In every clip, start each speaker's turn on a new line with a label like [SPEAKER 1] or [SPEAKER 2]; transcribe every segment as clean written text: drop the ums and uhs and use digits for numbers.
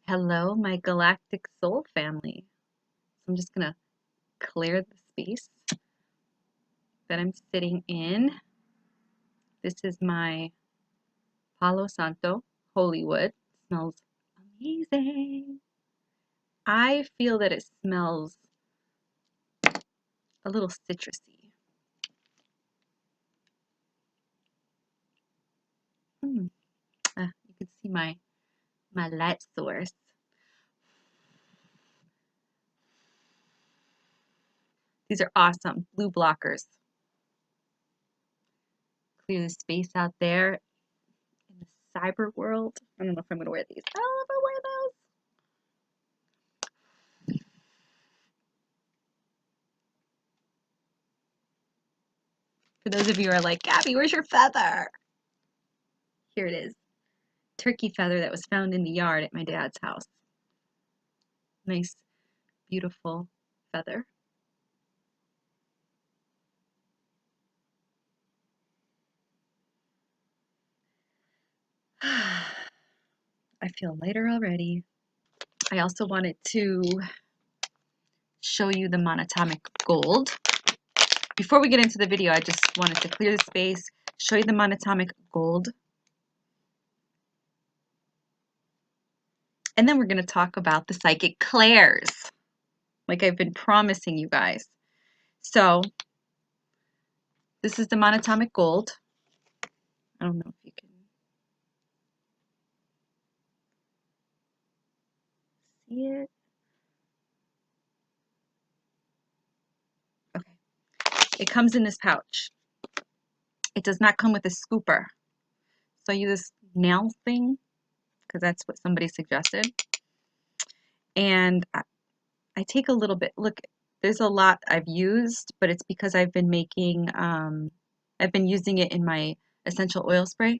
[SPEAKER 1] Hello, my galactic soul family. I'm just going to clear the space that I'm sitting in. This is my Palo Santo holy wood. It smells amazing. I feel that it smells a little citrusy. You can see my light source. These are awesome blue blockers. Clear the space out there in the cyber world. I don't know if I'm going to wear these. I don't know if I wear those. For those of you who are like, Gabbie, where's your feather? Here it is. Turkey feather that was found in the yard at my dad's house. Nice, beautiful feather. I feel lighter already. I also wanted to show you the monatomic gold. Before we get into the video, I just wanted to clear the space, show you the monatomic gold. And then we're going to talk about the psychic Clairs, like I've been promising you guys. So this is the monatomic gold. I don't know if you can see it. Okay. It comes in this pouch. It does not come with a scooper. So I use this nail thing because that's what somebody suggested. And I take a little bit. Look, there's a lot I've used, but it's because I've been making, I've been using it in my essential oil spray.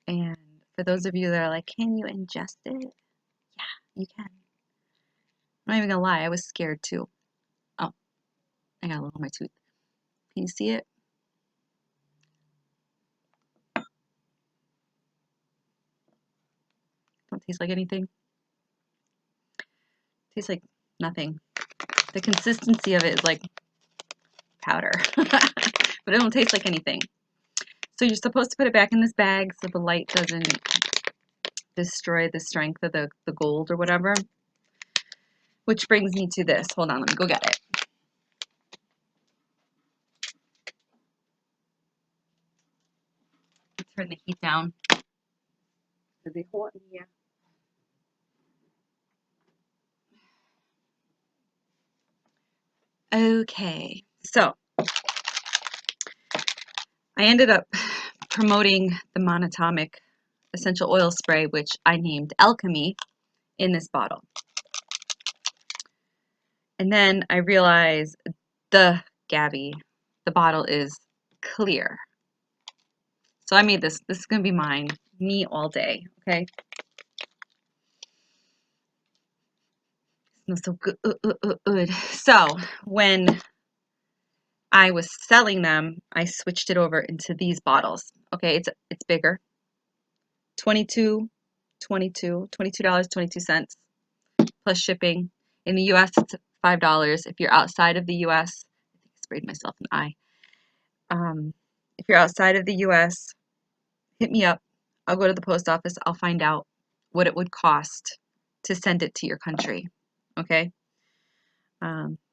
[SPEAKER 1] And for those of you that are like, can you ingest it? Yeah, you can. I'm not even gonna lie, I was scared too. Oh, I got a little on my tooth. Can you see it? Don't taste like anything. Tastes like nothing. The consistency of it is like powder, but it don't taste like anything. So you're supposed to put it back in this bag so the light doesn't destroy the strength of the gold or whatever. Which brings me to this. Hold on, let me go get it. Turn the heat down. Is it hot in here? Okay, so I ended up promoting the monatomic essential oil spray, which I named Alchemy, in this bottle. And then I realized the Gabbie, the bottle is clear. So I made this. This is going to be mine. Me all day, okay? It smells so good. So when I was selling them, I switched it over into these bottles. Okay, it's bigger. $22.22 plus shipping. In the US, it's $5. If you're outside of the US, I think I sprayed myself in the eye. If you're outside of the US, hit me up. I'll go to the post office. I'll find out what it would cost to send it to your country. Okay?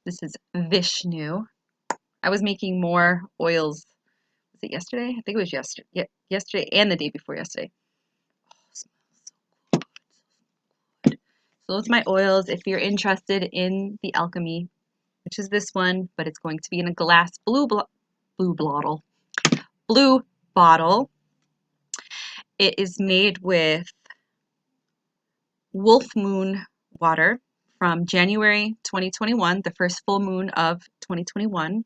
[SPEAKER 1] This is Vishnu. I was making more oils. Was it yesterday? I think it was yesterday. Yeah, yesterday and the day before yesterday. Oh, it smells so good. So those are my oils. If you're interested in the Alchemy, which is this one, but it's going to be in a glass blue bottle. It is made with Wolf Moon water from January 2021, the first full moon of 2021.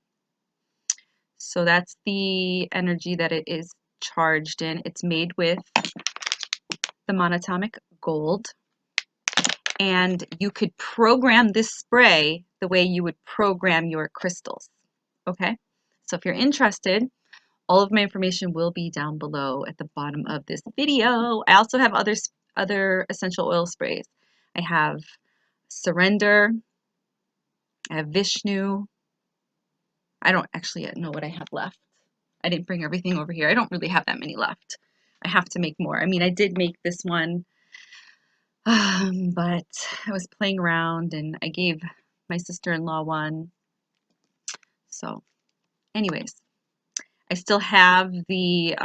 [SPEAKER 1] So that's the energy that it is charged in. It's made with the monatomic gold. And you could program this spray the way you would program your crystals. Okay? So if you're interested, all of my information will be down below at the bottom of this video. I also have other other essential oil sprays. I have Surrender. I have Vishnu. I don't actually know what I have left. I didn't bring everything over here. I don't really have that many left. I have to make more. I mean, I did make this one, but I was playing around and I gave my sister-in-law one. So anyways, I still have the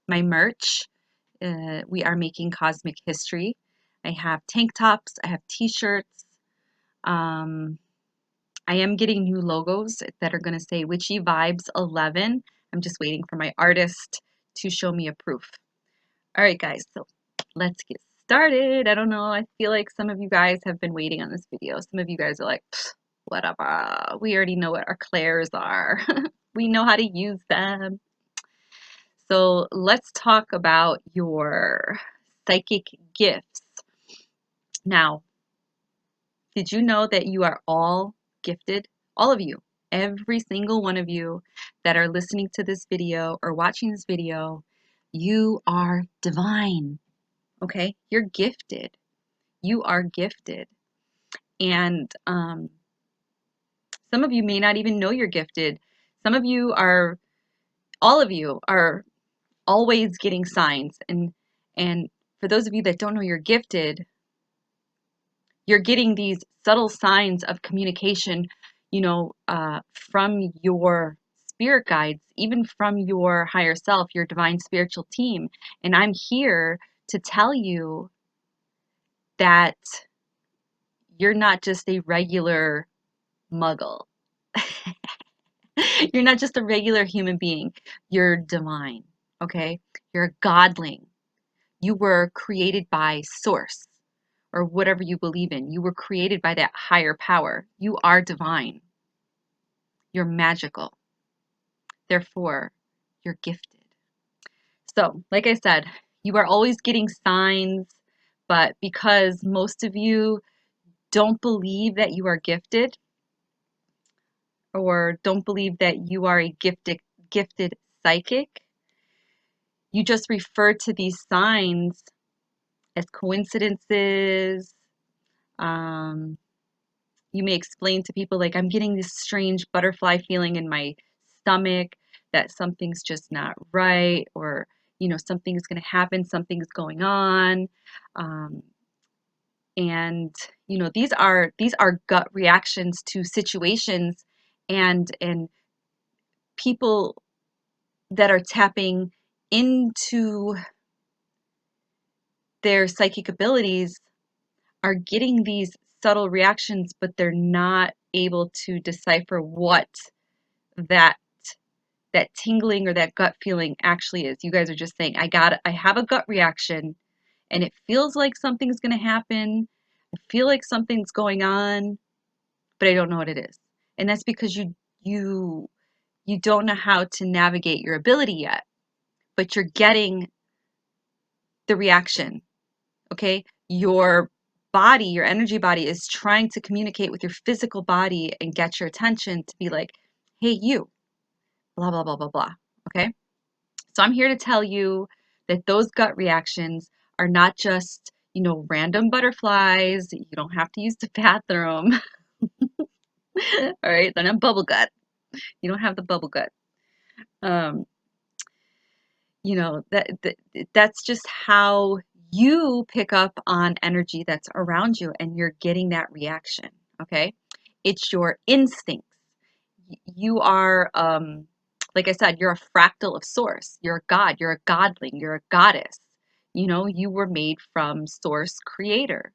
[SPEAKER 1] my merch. We are making cosmic history. I have tank tops. I have t-shirts. I am getting new logos that are going to say Witchy Vibes 11. I'm just waiting for my artist to show me a proof. All right, guys, so let's get started. I don't know. I feel like some of you guys have been waiting on this video. Some of you guys are like, whatever. We already know what our clairs are. We know how to use them. So let's talk about your psychic gifts. Now, did you know that you are all gifted? All of you, every single one of you that are listening to this video or watching this video, you are divine, okay? You're gifted. You are gifted. And some of you may not even know you're gifted. Some of you are, all of you are always getting signs. And for those of you that don't know you're gifted, you're getting these subtle signs of communication, from your spirit guides, even from your higher self, your divine spiritual team. And I'm here to tell you that you're not just a regular muggle. You're not just a regular human being. You're divine, okay? You're a godling. You were created by Source or whatever you believe in. You were created by that higher power. You are divine. You're magical. Therefore, you're gifted. So, like I said, you are always getting signs, but because most of you don't believe that you are gifted or don't believe that you are a gifted psychic, you just refer to these signs as coincidences. You may explain to people like, I'm getting this strange butterfly feeling in my stomach, that something's just not right, or something's going to happen, something's going on. And these are gut reactions to situations, and people that are tapping into their psychic abilities are getting these subtle reactions, but they're not able to decipher what that tingling or that gut feeling actually is. You guys are just saying, I have a gut reaction and it feels like something's going to happen. I feel like something's going on, but I don't know what it is. And that's because you don't know how to navigate your ability yet, but you're getting the reaction. Okay? Your body, your energy body is trying to communicate with your physical body and get your attention to be like, hey, you, blah, blah, blah, blah, blah. Okay? So I'm here to tell you that those gut reactions are not just, random butterflies. You don't have to use the bathroom. All right? They're not bubble gut. You don't have the bubble gut. Um, that's just how you pick up on energy that's around you and you're getting that reaction. Okay? It's your instincts. You are, like I said, you're a fractal of Source. You're a god. You're a godling. You're a goddess. You were made from Source Creator.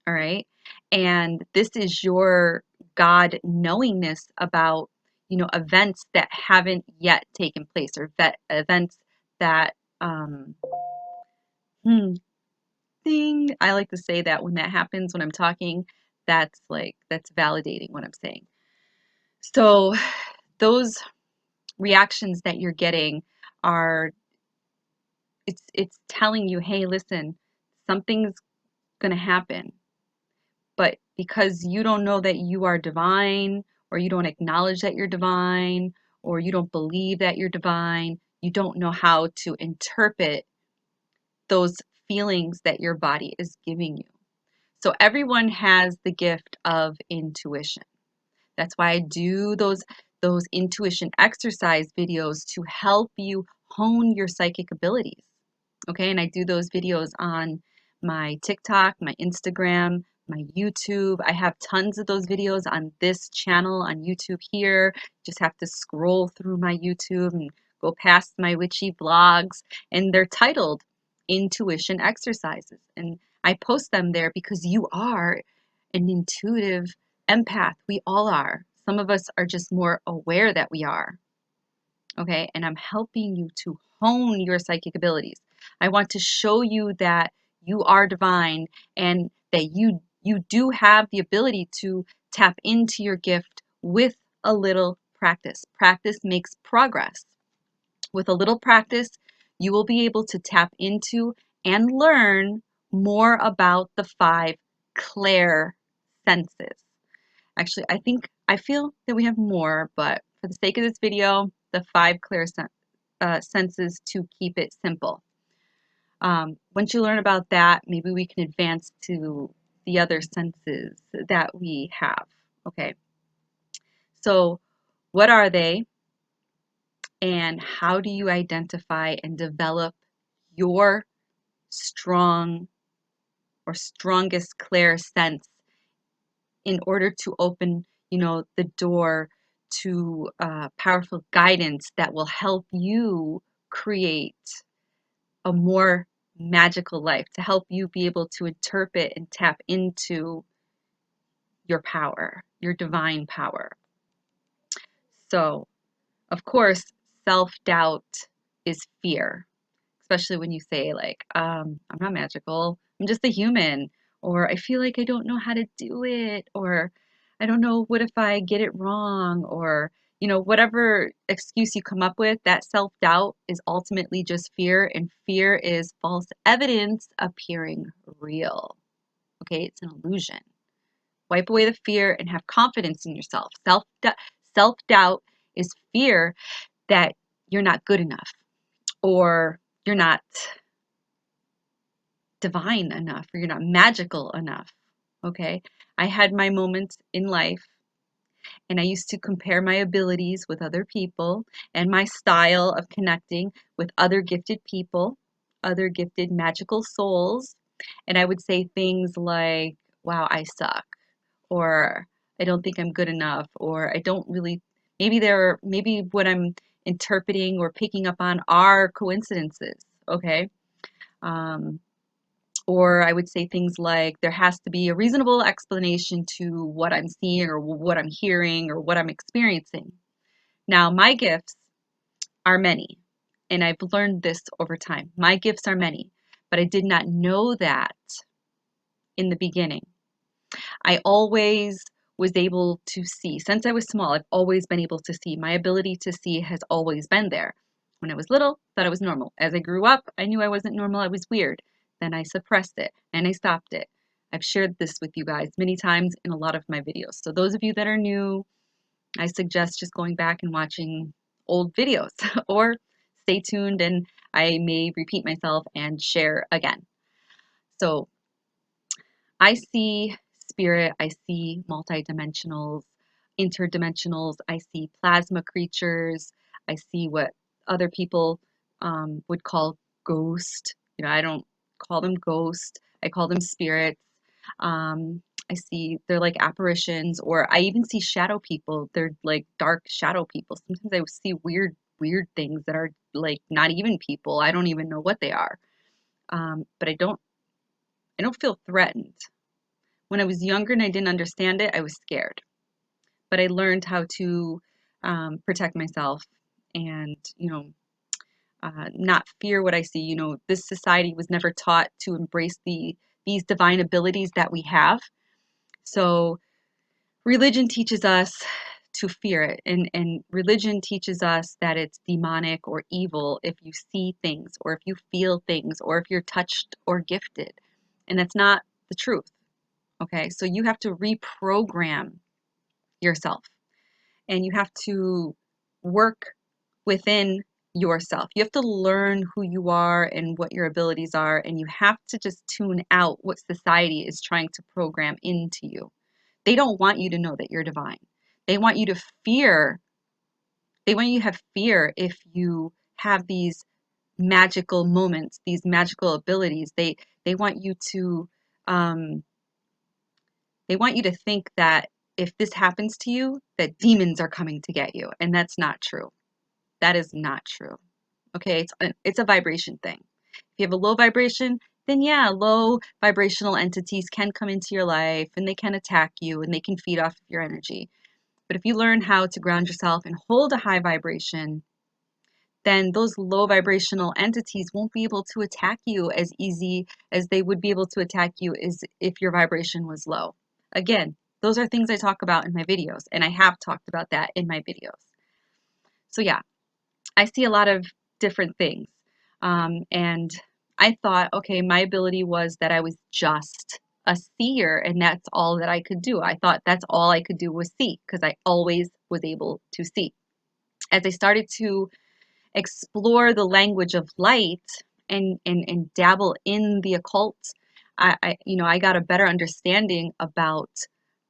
[SPEAKER 1] All right. And this is your God knowingness about, events that haven't yet taken place, or events that, hmm, thing. I like to say that when that happens, when I'm talking, that's validating what I'm saying. So those reactions that you're getting are, it's telling you, hey, listen, something's going to happen. But because you don't know that you are divine, or you don't acknowledge that you're divine, or you don't believe that you're divine, you don't know how to interpret those feelings that your body is giving you. So everyone has the gift of intuition. That's why I do those intuition exercise videos to help you hone your psychic abilities. Okay, and I do those videos on my TikTok, my Instagram, my YouTube. I have tons of those videos on this channel on YouTube here. Just have to scroll through my YouTube and go past my witchy vlogs, and they're titled Intuition Exercises. And I post them there because you are an intuitive empath. We all are. Some of us are just more aware that we are. Okay, and I'm helping you to hone your psychic abilities. I want to show you that you are divine and that you do have the ability to tap into your gift with a little practice. Practice makes progress. With a little practice, you will be able to tap into and learn more about the 5 Clair senses. Actually, I feel that we have more, but for the sake of this video, the 5 Clair senses to keep it simple. Once you learn about that, maybe we can advance to the other senses that we have. Okay. So, what are they, and how do you identify and develop your strong or strongest Clair sense in order to open, the door to powerful guidance that will help you create a more magical life, to help you be able to interpret and tap into your power, your divine power. So, of course, self-doubt is fear, especially when you say like, I'm not magical, I'm just a human, or I feel like I don't know how to do it, or I don't know, what if I get it wrong, or whatever excuse you come up with. That self-doubt is ultimately just fear, and fear is false evidence appearing real. Okay, it's an illusion. Wipe away the fear and have confidence in yourself. Self-doubt is fear that you're not good enough, or you're not divine enough, or you're not magical enough. Okay, I had my moments in life, and I used to compare my abilities with other people and my style of connecting with other gifted people, other gifted magical souls, and I would say things like, wow, I suck, or I don't think I'm good enough, or I don't really, maybe what I'm interpreting or picking up on are coincidences. Okay. um, or I would say things like, there has to be a reasonable explanation to what I'm seeing, or what I'm hearing, or what I'm experiencing. Now, my gifts are many, and I've learned this over time. My gifts are many, but I did not know that in the beginning. I always was able to see. Since I was small, I've always been able to see. My ability to see has always been there. When I was little, thought I was normal. As I grew up, I knew I wasn't normal. I was weird. Then I suppressed it and I stopped it. I've shared this with you guys many times in a lot of my videos. So those of you that are new, I suggest just going back and watching old videos or stay tuned, and I may repeat myself and share again. So I see spirit, I see multidimensionals, interdimensionals, I see plasma creatures, I see what other people would call ghost. I don't call them ghost, I call them spirits. I see they're like apparitions, or I even see shadow people. They're like dark shadow people. Sometimes I see weird things that are like not even people. I don't even know what they are. But I don't feel threatened. When I was younger and I didn't understand it, I was scared. But I learned how to protect myself, and, not fear what I see. This society was never taught to embrace these divine abilities that we have. So religion teaches us to fear it, and religion teaches us that it's demonic or evil if you see things, or if you feel things, or if you're touched or gifted. And that's not the truth. Okay, so you have to reprogram yourself, and you have to work within yourself. You have to learn who you are and what your abilities are, and you have to just tune out what society is trying to program into you. They don't want you to know that you're divine. They want you to fear. They want you to have fear if you have these magical moments, these magical abilities. They want you to um, they want you to think that if this happens to you, that demons are coming to get you, and that's not true. That is not true. Okay, it's a vibration thing. If you have a low vibration, then yeah, low vibrational entities can come into your life and they can attack you and they can feed off of your energy. But if you learn how to ground yourself and hold a high vibration, then those low vibrational entities won't be able to attack you as easy as they would be able to attack you as if your vibration was low. Again, those are things I talk about in my videos, and I have talked about that in my videos. So yeah, I see a lot of different things. And I thought, okay, my ability was that I was just a seer, and that's all that I could do. I thought that's all I could do was see, because I always was able to see. As I started to explore the language of light and dabble in the occult, I got a better understanding about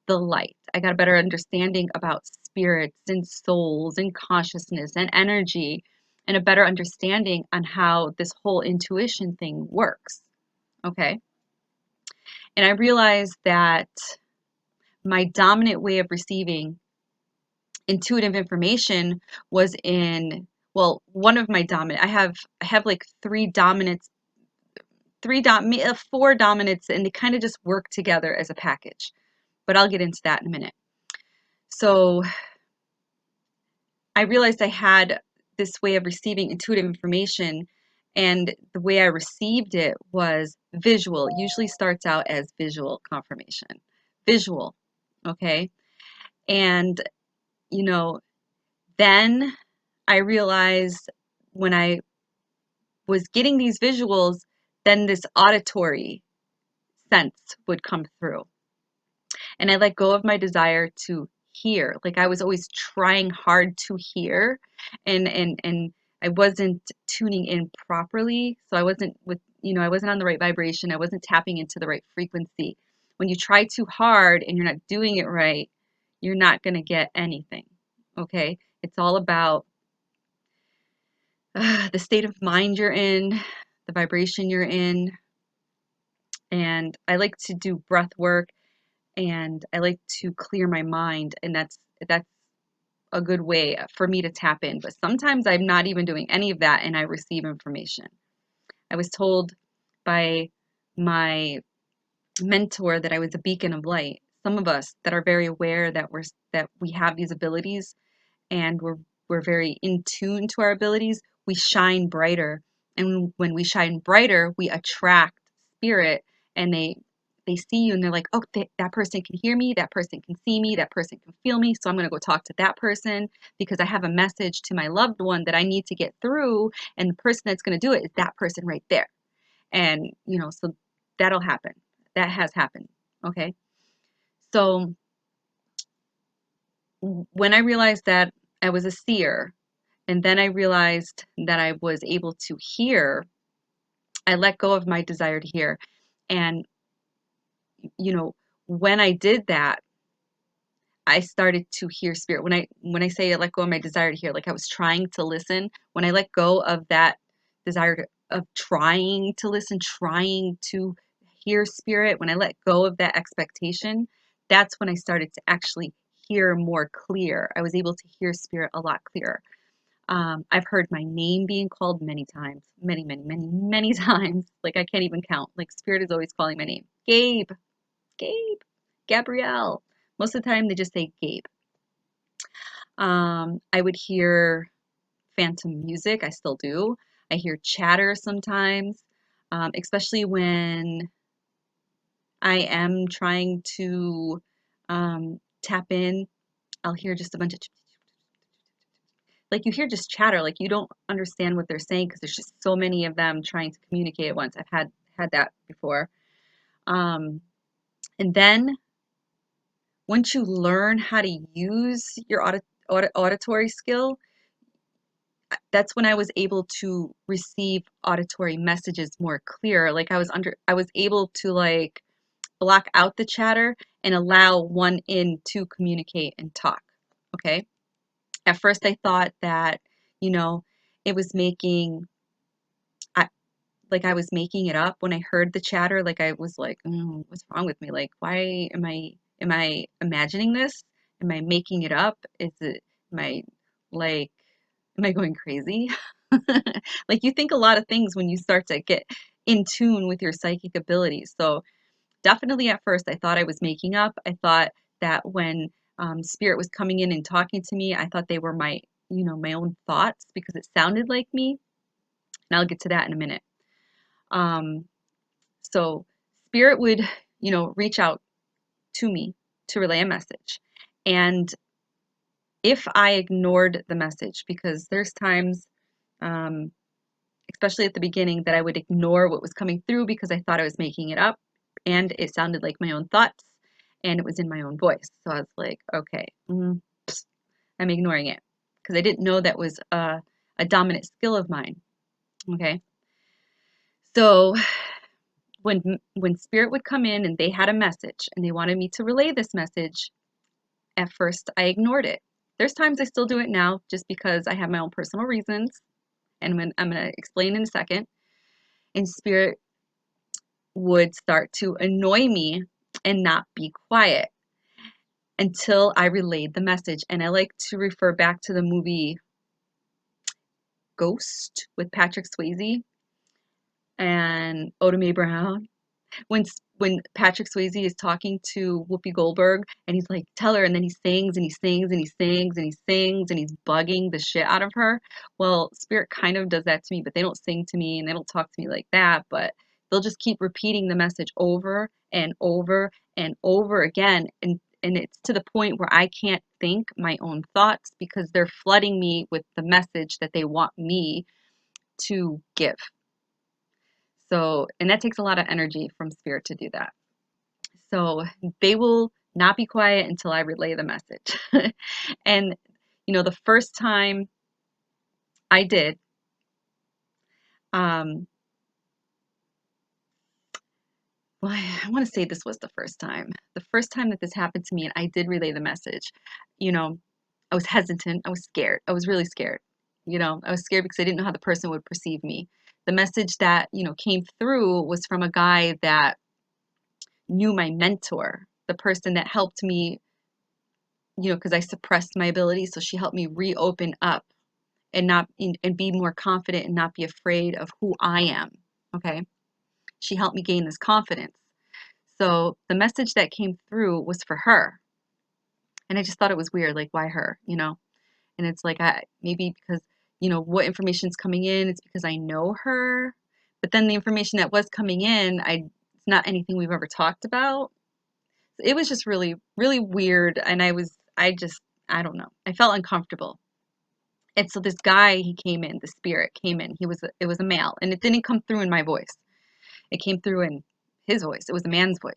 [SPEAKER 1] the light. I got a better understanding about spirits and souls and consciousness and energy, and a better understanding on how this whole intuition thing works. Okay. And I realized that my dominant way of receiving intuitive information was in, well, one of my dominant, I have like four dominants, and they kind of just work together as a package. But I'll get into that in a minute. So I realized I had this way of receiving intuitive information, and the way I received it was visual. It usually starts out as visual confirmation. Visual, okay? And, you know, then I realized when I was getting these visuals, then this auditory sense would come through. And I let go of my desire to hear. Like I was always trying hard to hear, and I wasn't tuning in properly. So I wasn't I wasn't on the right vibration. I wasn't tapping into the right frequency. When you try too hard and you're not doing it right, you're not going to get anything. Okay? It's all about the state of mind you're in, the vibration you're in. And I like to do breath work, and I like to clear my mind, and that's a good way for me to tap in. But sometimes I'm not even doing any of that and I receive information. I was told by my mentor that I was a beacon of light. Some of us that are very aware that we have these abilities, and we're very in tune to our abilities, we shine brighter. And when we shine brighter, we attract spirit, and they see you and they're like, oh, that person can hear me, that person can see me, that person can feel me. So I'm going to go talk to that person because I have a message to my loved one that I need to get through. And the person that's going to do it is that person right there. And, so that'll happen. That has happened. Okay. So when I realized that I was a seer, and then I realized that I was able to hear, I let go of my desire to hear. And, when I did that, I started to hear spirit. When I say I let go of my desire to hear, like I was trying to listen, when I let go of that desire of trying to listen, trying to hear spirit, when I let go of that expectation, that's when I started to actually hear more clear. I was able to hear spirit a lot clearer. I've heard my name being called many times, many, many, many, many times. Like I can't even count. Like spirit is always calling my name. Gabe, Gabe, Gabrielle. Most of the time they just say Gabe. I would hear phantom music. I still do. I hear chatter sometimes, especially when I am trying to tap in. I'll hear just a bunch of like you hear just chatter, like you don't understand what they're saying because there's just so many of them trying to communicate at once. I've had that before. And then once you learn how to use your auditory skill, that's when I was able to receive auditory messages more clear. Like I was able to like block out the chatter and allow one in to communicate and talk. Okay. At first I thought that, you know, it was making, I, like I was making it up when I heard the chatter. Like I was like, what's wrong with me? Like, why am I imagining this? Am I making it up? Am I like, am I going crazy? Like you think a lot of things when you start to get in tune with your psychic abilities. So definitely at first I thought I was making up. I thought that when spirit was coming in and talking to me, I thought they were my, my own thoughts because it sounded like me. And I'll get to that in a minute. Um, so spirit would, reach out to me to relay a message. And if I ignored the message, because there's times, um, especially at the beginning, that I would ignore what was coming through because I thought I was making it up and it sounded like my own thoughts and it was in my own voice. So I was like, okay, I'm ignoring it because I didn't know that was a dominant skill of mine. Okay. So when spirit would come in and they had a message and they wanted me to relay this message, at first I ignored it. There's times I still do it now just because I have my own personal reasons, and I'm going to explain in a second. And spirit would start to annoy me and not be quiet until I relayed the message. And I like to refer back to the movie Ghost with Patrick Swayze and Oda Mae Brown. When Patrick Swayze is talking to Whoopi Goldberg and he's like, tell her, and then he sings and he sings and he sings and he sings and he's bugging the shit out of her. Well, spirit kind of does that to me, but they don't sing to me and they don't talk to me like that, but they'll just keep repeating the message over and over and over again. And it's to the point where I can't think my own thoughts because they're flooding me with the message that they want me to give. So, and that takes a lot of energy from spirit to do that. So they will not be quiet until I relay the message. And, the first time I did, um, well, I want to say this was the first time. The first time that this happened to me and I did relay the message, I was hesitant. I was scared. I was really scared. I was scared because I didn't know how the person would perceive me. The message that, came through was from a guy that knew my mentor, the person that helped me, because I suppressed my abilities. So she helped me reopen up and and be more confident and not be afraid of who I am. Okay. She helped me gain this confidence. So the message that came through was for her. And I just thought it was weird. Like, why her? And it's like, maybe because, what information's coming in, it's because I know her. But then the information that was coming in, it's not anything we've ever talked about. It was just really, really weird. And I don't know. I felt uncomfortable. And so this guy, he came in, the spirit came in. It was a male, and it didn't come through in my voice. It came through in his voice. It was a man's voice.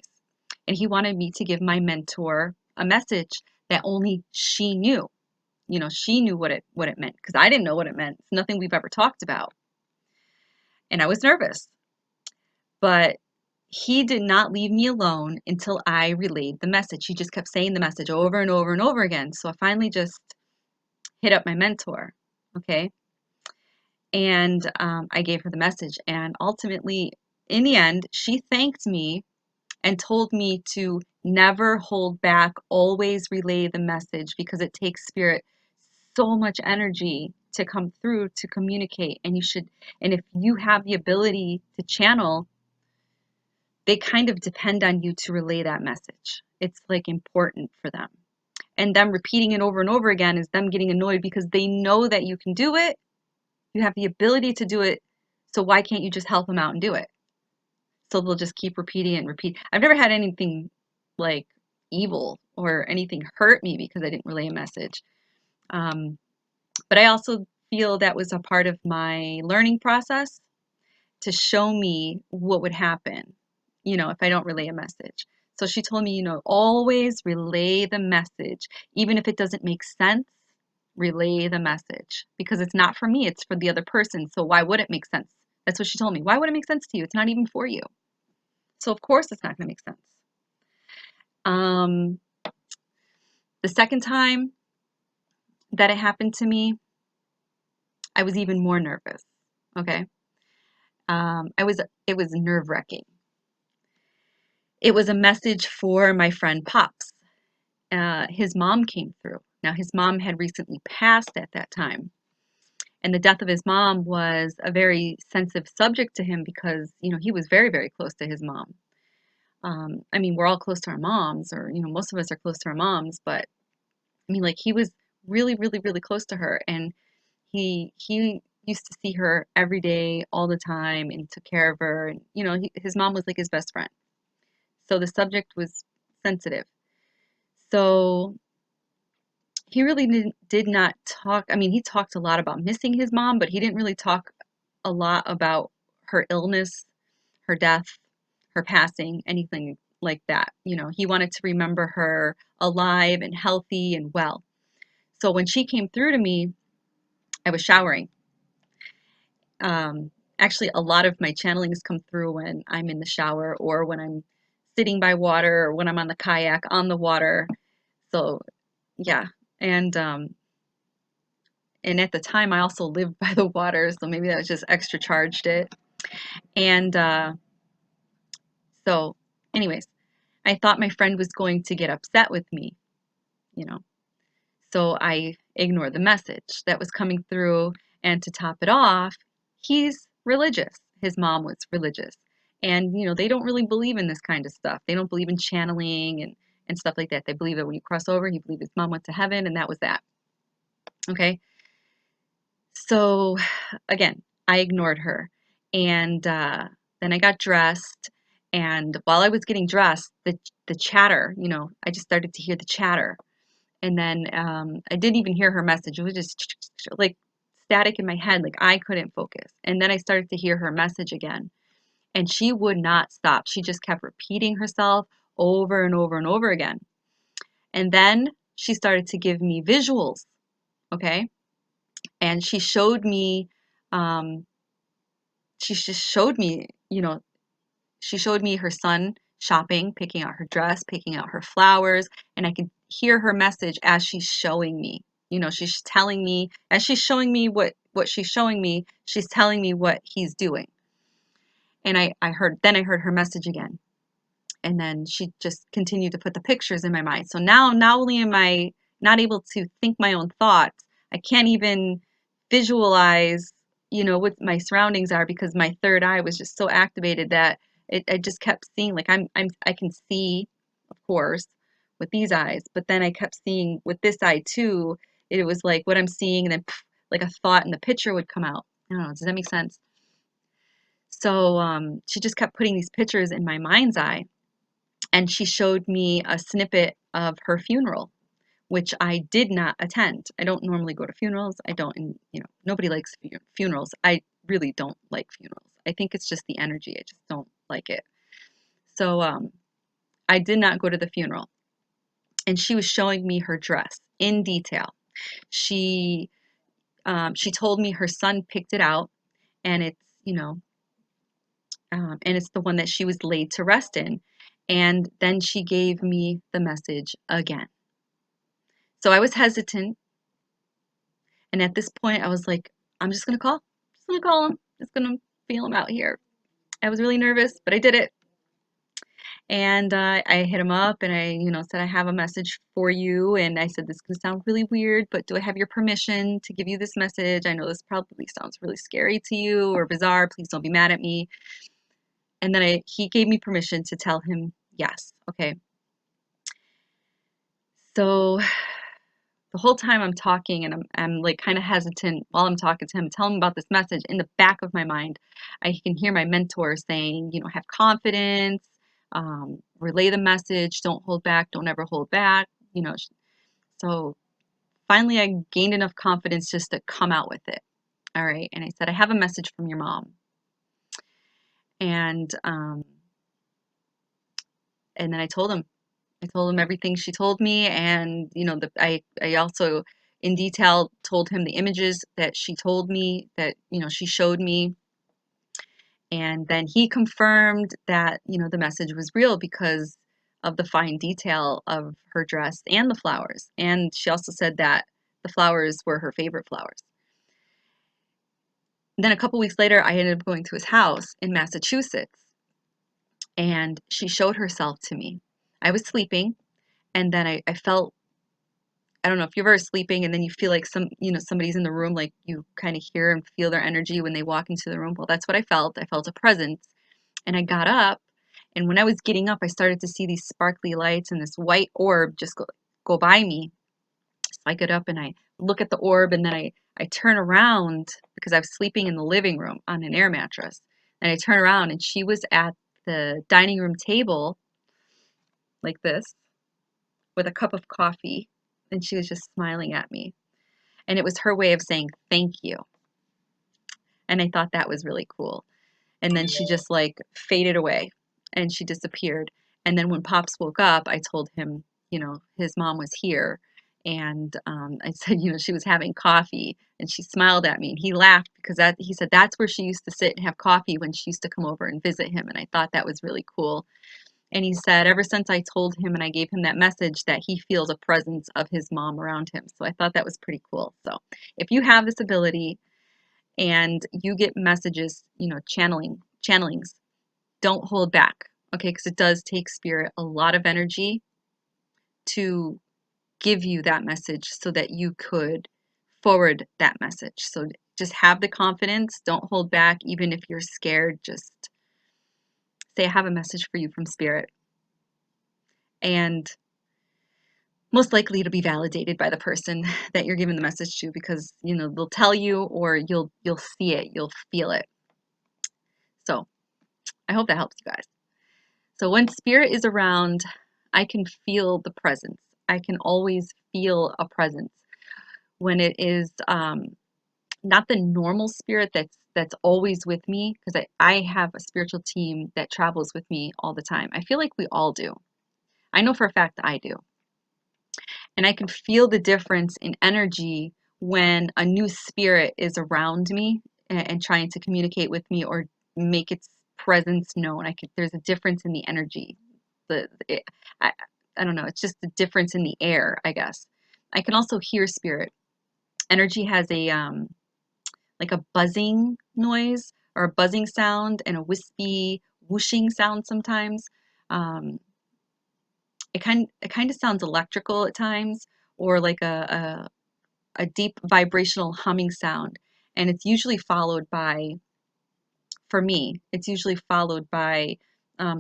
[SPEAKER 1] And he wanted me to give my mentor a message that only she knew. She knew what it meant because I didn't know what it meant. It's nothing we've ever talked about. And I was nervous. But he did not leave me alone until I relayed the message. He just kept saying the message over and over and over again. So I finally just hit up my mentor. Okay. And I gave her the message. And ultimately, in the end, she thanked me and told me to never hold back, always relay the message because it takes spirit so much energy to come through to communicate. And if you have the ability to channel, they kind of depend on you to relay that message. It's like important for them. And them repeating it over and over again is them getting annoyed because they know that you can do it. You have the ability to do it. So why can't you just help them out and do it? So they'll just keep repeating it and repeat. I've never had anything like evil or anything hurt me because I didn't relay a message. But I also feel that was a part of my learning process to show me what would happen, if I don't relay a message. So she told me, always relay the message, even if it doesn't make sense. relay the message because it's not for me, it's for the other person. So why would it make sense? That's what she told me. Why would it make sense to you? It's not even for you. So of course it's not going to make sense. Um, the second time that it happened to me, I was even more nervous. Okay. It was nerve-wracking. It was a message for my friend Pops. His mom came through. Now, his mom had recently passed at that time. And the death of his mom was a very sensitive subject to him because, he was very, very close to his mom. I mean, we're all close to our moms, or, most of us are close to our moms, but I mean, like, he was really, really, really close to her. And he used to see her every day, all the time, and took care of her. And, his mom was like his best friend. So the subject was sensitive. So he really did not talk. I mean, he talked a lot about missing his mom, but he didn't really talk a lot about her illness, her death, her passing, anything like that. He wanted to remember her alive and healthy and well. So when she came through to me, I was showering. Um, Actually, a lot of my channelings come through when I'm in the shower or when I'm sitting by water or when I'm on the kayak on the water. So yeah, and um, and at the time I also lived by the water, so maybe that was just extra charged it. And so, anyways, I thought my friend was going to get upset with me, you know. So I ignored the message that was coming through. And to top it off, he's religious. His mom was religious. And, they don't really believe in this kind of stuff. They don't believe in channeling and stuff like that. They believe that when you cross over, he believed his mom went to heaven, and that was that. Okay. So again, I ignored her. And then I got dressed. And while I was getting dressed, the chatter, I just started to hear the chatter. And then I didn't even hear her message. It was just like static in my head, like I couldn't focus. And then I started to hear her message again. And she would not stop. She just kept repeating herself over and over and over again. And then she started to give me visuals, okay? And um, she just showed me, she showed me her son shopping, picking out her dress, picking out her flowers, and I could hear her message as she's showing me. She's telling me, as she's showing me what she's showing me, she's telling me what he's doing. And I heard her message again. And then she just continued to put the pictures in my mind. So now, not only am I not able to think my own thoughts, I can't even visualize, what my surroundings are because my third eye was just so activated that I just kept seeing, like I can see, of course, with these eyes, but then I kept seeing with this eye too. It was like what I'm seeing, and then like a thought in the picture would come out. I don't know. Does that make sense? So she just kept putting these pictures in my mind's eye, and she showed me a snippet of her funeral, which I did not attend. I don't normally go to funerals. I don't, and nobody likes funerals. I really don't like funerals. I think it's just the energy. I just don't like it. So I did not go to the funeral, and she was showing me her dress in detail. She she told me her son picked it out, and and it's the one that she was laid to rest in. And then she gave me the message again. So I was hesitant, and at this point I was like, I'm just gonna call. Just gonna call him. Just gonna feel him out here. I was really nervous, but I did it. And I hit him up and I, said, I have a message for you. And I said, this is gonna sound really weird, but do I have your permission to give you this message? I know this probably sounds really scary to you or bizarre. Please don't be mad at me. And then he gave me permission to tell him yes. Okay. So the whole time I'm talking and I'm like kind of hesitant while I'm talking to him, telling him about this message, in the back of my mind, I can hear my mentor saying, have confidence, relay the message, don't hold back, don't ever hold back, So finally I gained enough confidence just to come out with it. All right. And I said, I have a message from your mom. And and then I told him everything she told me, and I also in detail told him the images that she told me, that, she showed me. And then he confirmed that, the message was real because of the fine detail of her dress and the flowers. And she also said that the flowers were her favorite flowers. And then a couple weeks later, I ended up going to his house in Massachusetts, and she showed herself to me. I was sleeping, and then I felt, I don't know if you're ever sleeping and then you feel like somebody's in the room, like you kind of hear and feel their energy when they walk into the room. Well, that's what I felt. I felt a presence, and I got up, and when I was getting up, I started to see these sparkly lights and this white orb just go by me. So I get up and I look at the orb, and then I turn around because I was sleeping in the living room on an air mattress. And I turn around, and she was at the dining room table like this with a cup of coffee, and she was just smiling at me. And it was her way of saying thank you. And I thought that was really cool. And then she just like faded away and she disappeared. And then when Pops woke up, I told him, his mom was here. And I said, she was having coffee, and she smiled at me, and he laughed because he said that's where she used to sit and have coffee when she used to come over and visit him. And I thought that was really cool. And he said ever since I told him and I gave him that message, that he feels a presence of his mom around him. So I thought that was pretty cool. So if you have this ability and you get messages, channelings, don't hold back, okay? Because it does take spirit a lot of energy to give you that message so that you could forward that message. So just have the confidence, don't hold back, even if you're scared. Just say, I have a message for you from spirit. And most likely it'll be validated by the person that you're giving the message to, because they'll tell you, or you'll see it, you'll feel it. So I hope that helps you guys. So when spirit is around, I can feel the presence. I can always feel a presence. When it is not the normal spirit that's always with me, because I have a spiritual team that travels with me all the time. I feel like we all do. I know for a fact I do. And I can feel the difference in energy when a new spirit is around me and trying to communicate with me or make its presence known. There's a difference in the energy. The it, I don't know. It's just the difference in the air, I guess. I can also hear spirit. Energy has a like a buzzing noise or a buzzing sound and a wispy whooshing sound sometimes. Um, it kind of sounds electrical at times, or like a deep vibrational humming sound, and it's usually followed by, for me, it's usually followed by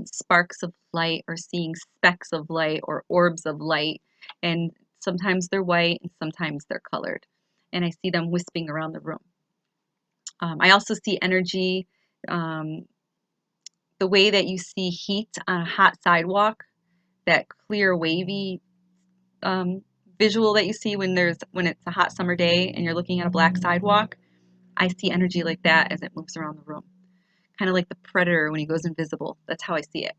[SPEAKER 1] sparks of light, or seeing specks of light or orbs of light, and sometimes they're white and sometimes they're colored, and I see them wisping around the room. I also see energy, um, the way that you see heat on a hot sidewalk, that clear wavy um, visual that you see when it's a hot summer day and you're looking at a black sidewalk. I see energy like that as it moves around the room, kind of like the predator when he goes invisible. That's how I see it.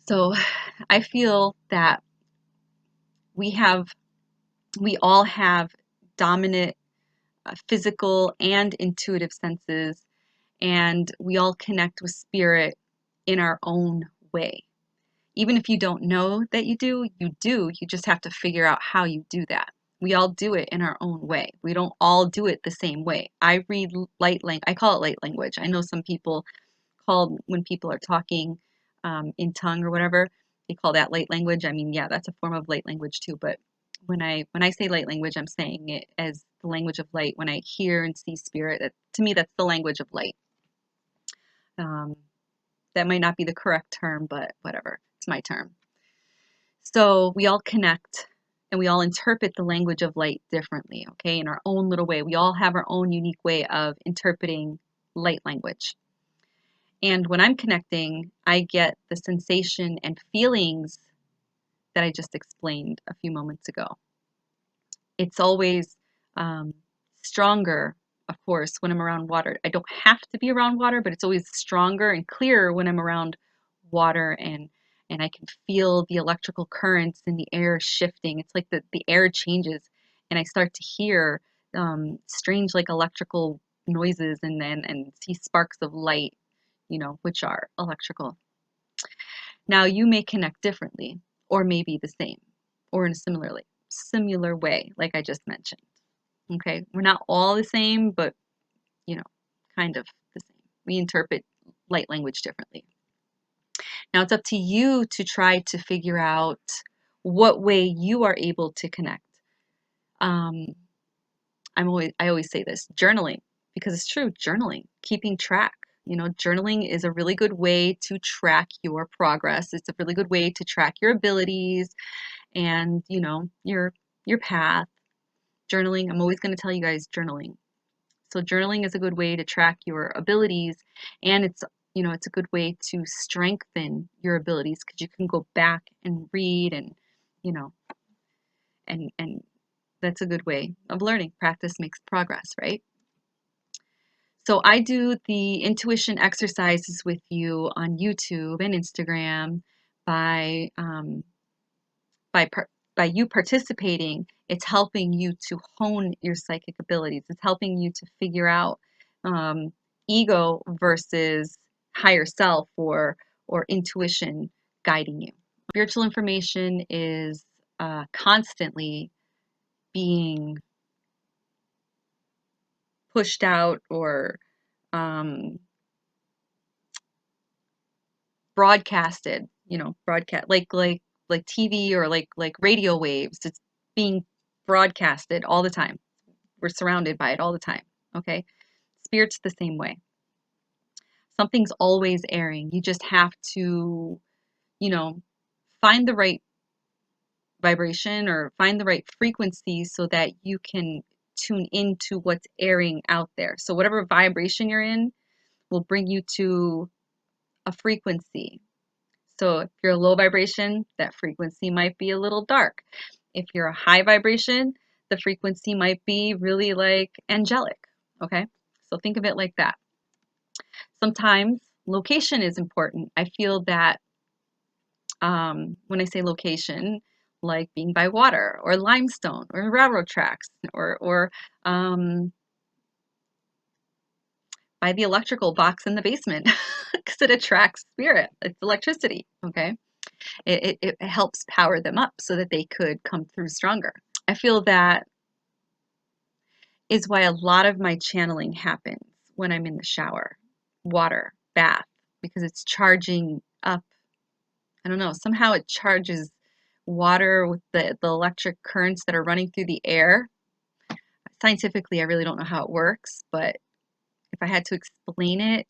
[SPEAKER 1] So I feel that we all have dominant physical and intuitive senses, and we all connect with spirit in our own way. Even if you don't know that you do, you do. You just have to figure out how you do that. We all do it in our own way. We don't all do it the same way. I read light language. I call it light language. I know some people call, when people are talking in tongue or whatever, they call that light language. I mean, yeah, that's a form of light language too. But when I say light language, I'm saying it as the language of light. When I hear and see spirit, to me, that's the language of light. Um, that might not be the correct term, but whatever. It's my term. So we all connect and we all interpret the language of light differently, okay, in our own little way. We all have our own unique way of interpreting light language. And when I'm connecting, I get the sensation and feelings that I just explained a few moments ago. It's always um, stronger, of course, when I'm around water. I don't have to be around water, but it's always stronger and clearer when I'm around water, and I can feel the electrical currents in the air shifting. It's like the air changes, and I start to hear strange like electrical noises and see sparks of light, you know, which are electrical. Now you may connect differently, or maybe the same, or in a similar way, like I just mentioned. Okay, we're not all the same, but you know, kind of the same. We interpret light language differently. Now it's up to you to try to figure out what way you are able to connect. Um, I always say this, journaling, because it's true, journaling, keeping track. You know, journaling is a really good way to track your progress. It's a really good way to track your abilities and, you know, your path. Journaling, I'm always going to tell you guys journaling. So journaling is a good way to track your abilities, and it's, you know, it's a good way to strengthen your abilities because you can go back and read and, you know, and that's a good way of learning. Practice makes progress, right? So I do the intuition exercises with you on YouTube and Instagram by by par- by you participating. It's helping you to hone your psychic abilities. It's helping you to figure out um, ego versus higher self or intuition guiding you. Spiritual information is constantly being pushed out or um, broadcasted, you know, broadcast like TV or like radio waves. It's being broadcasted all the time. We're surrounded by it all the time. Okay? Spirit's the same way. Something's always airing. You just have to, you know, find the right vibration or find the right frequency so that you can tune into what's airing out there. So whatever vibration you're in will bring you to a frequency. So if you're a low vibration, that frequency might be a little dark. If you're a high vibration, the frequency might be really like angelic. Okay? So think of it like that. Sometimes location is important. I feel that when I say location, like being by water or limestone or railroad tracks or by the electrical box in the basement because it attracts spirit. It's electricity. Okay? It helps power them up so that they could come through stronger. I feel that is why a lot of my channeling happens when I'm in the shower, water, bath, because it's charging up. I don't know, somehow it charges water with the electric currents that are running through the air. Scientifically, I really don't know how it works, but if I had to explain it,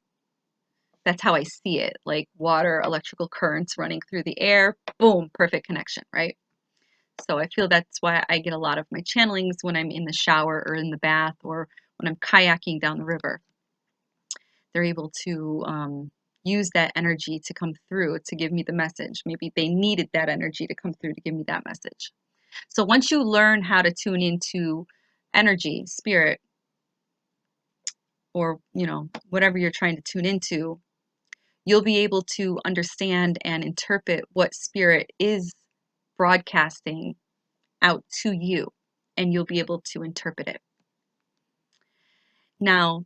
[SPEAKER 1] that's how I see it. Like water, electrical currents running through the air, boom, perfect connection, right? So I feel that's why I get a lot of my channelings when I'm in the shower or in the bath or when I'm kayaking down the river. They're able to use that energy to come through to give me the message. Maybe they needed that energy to come through to give me that message. So once you learn how to tune into energy, spirit, or you know, whatever you're trying to tune into, you'll be able to understand and interpret what spirit is broadcasting out to you, and you'll be able to interpret it. Now,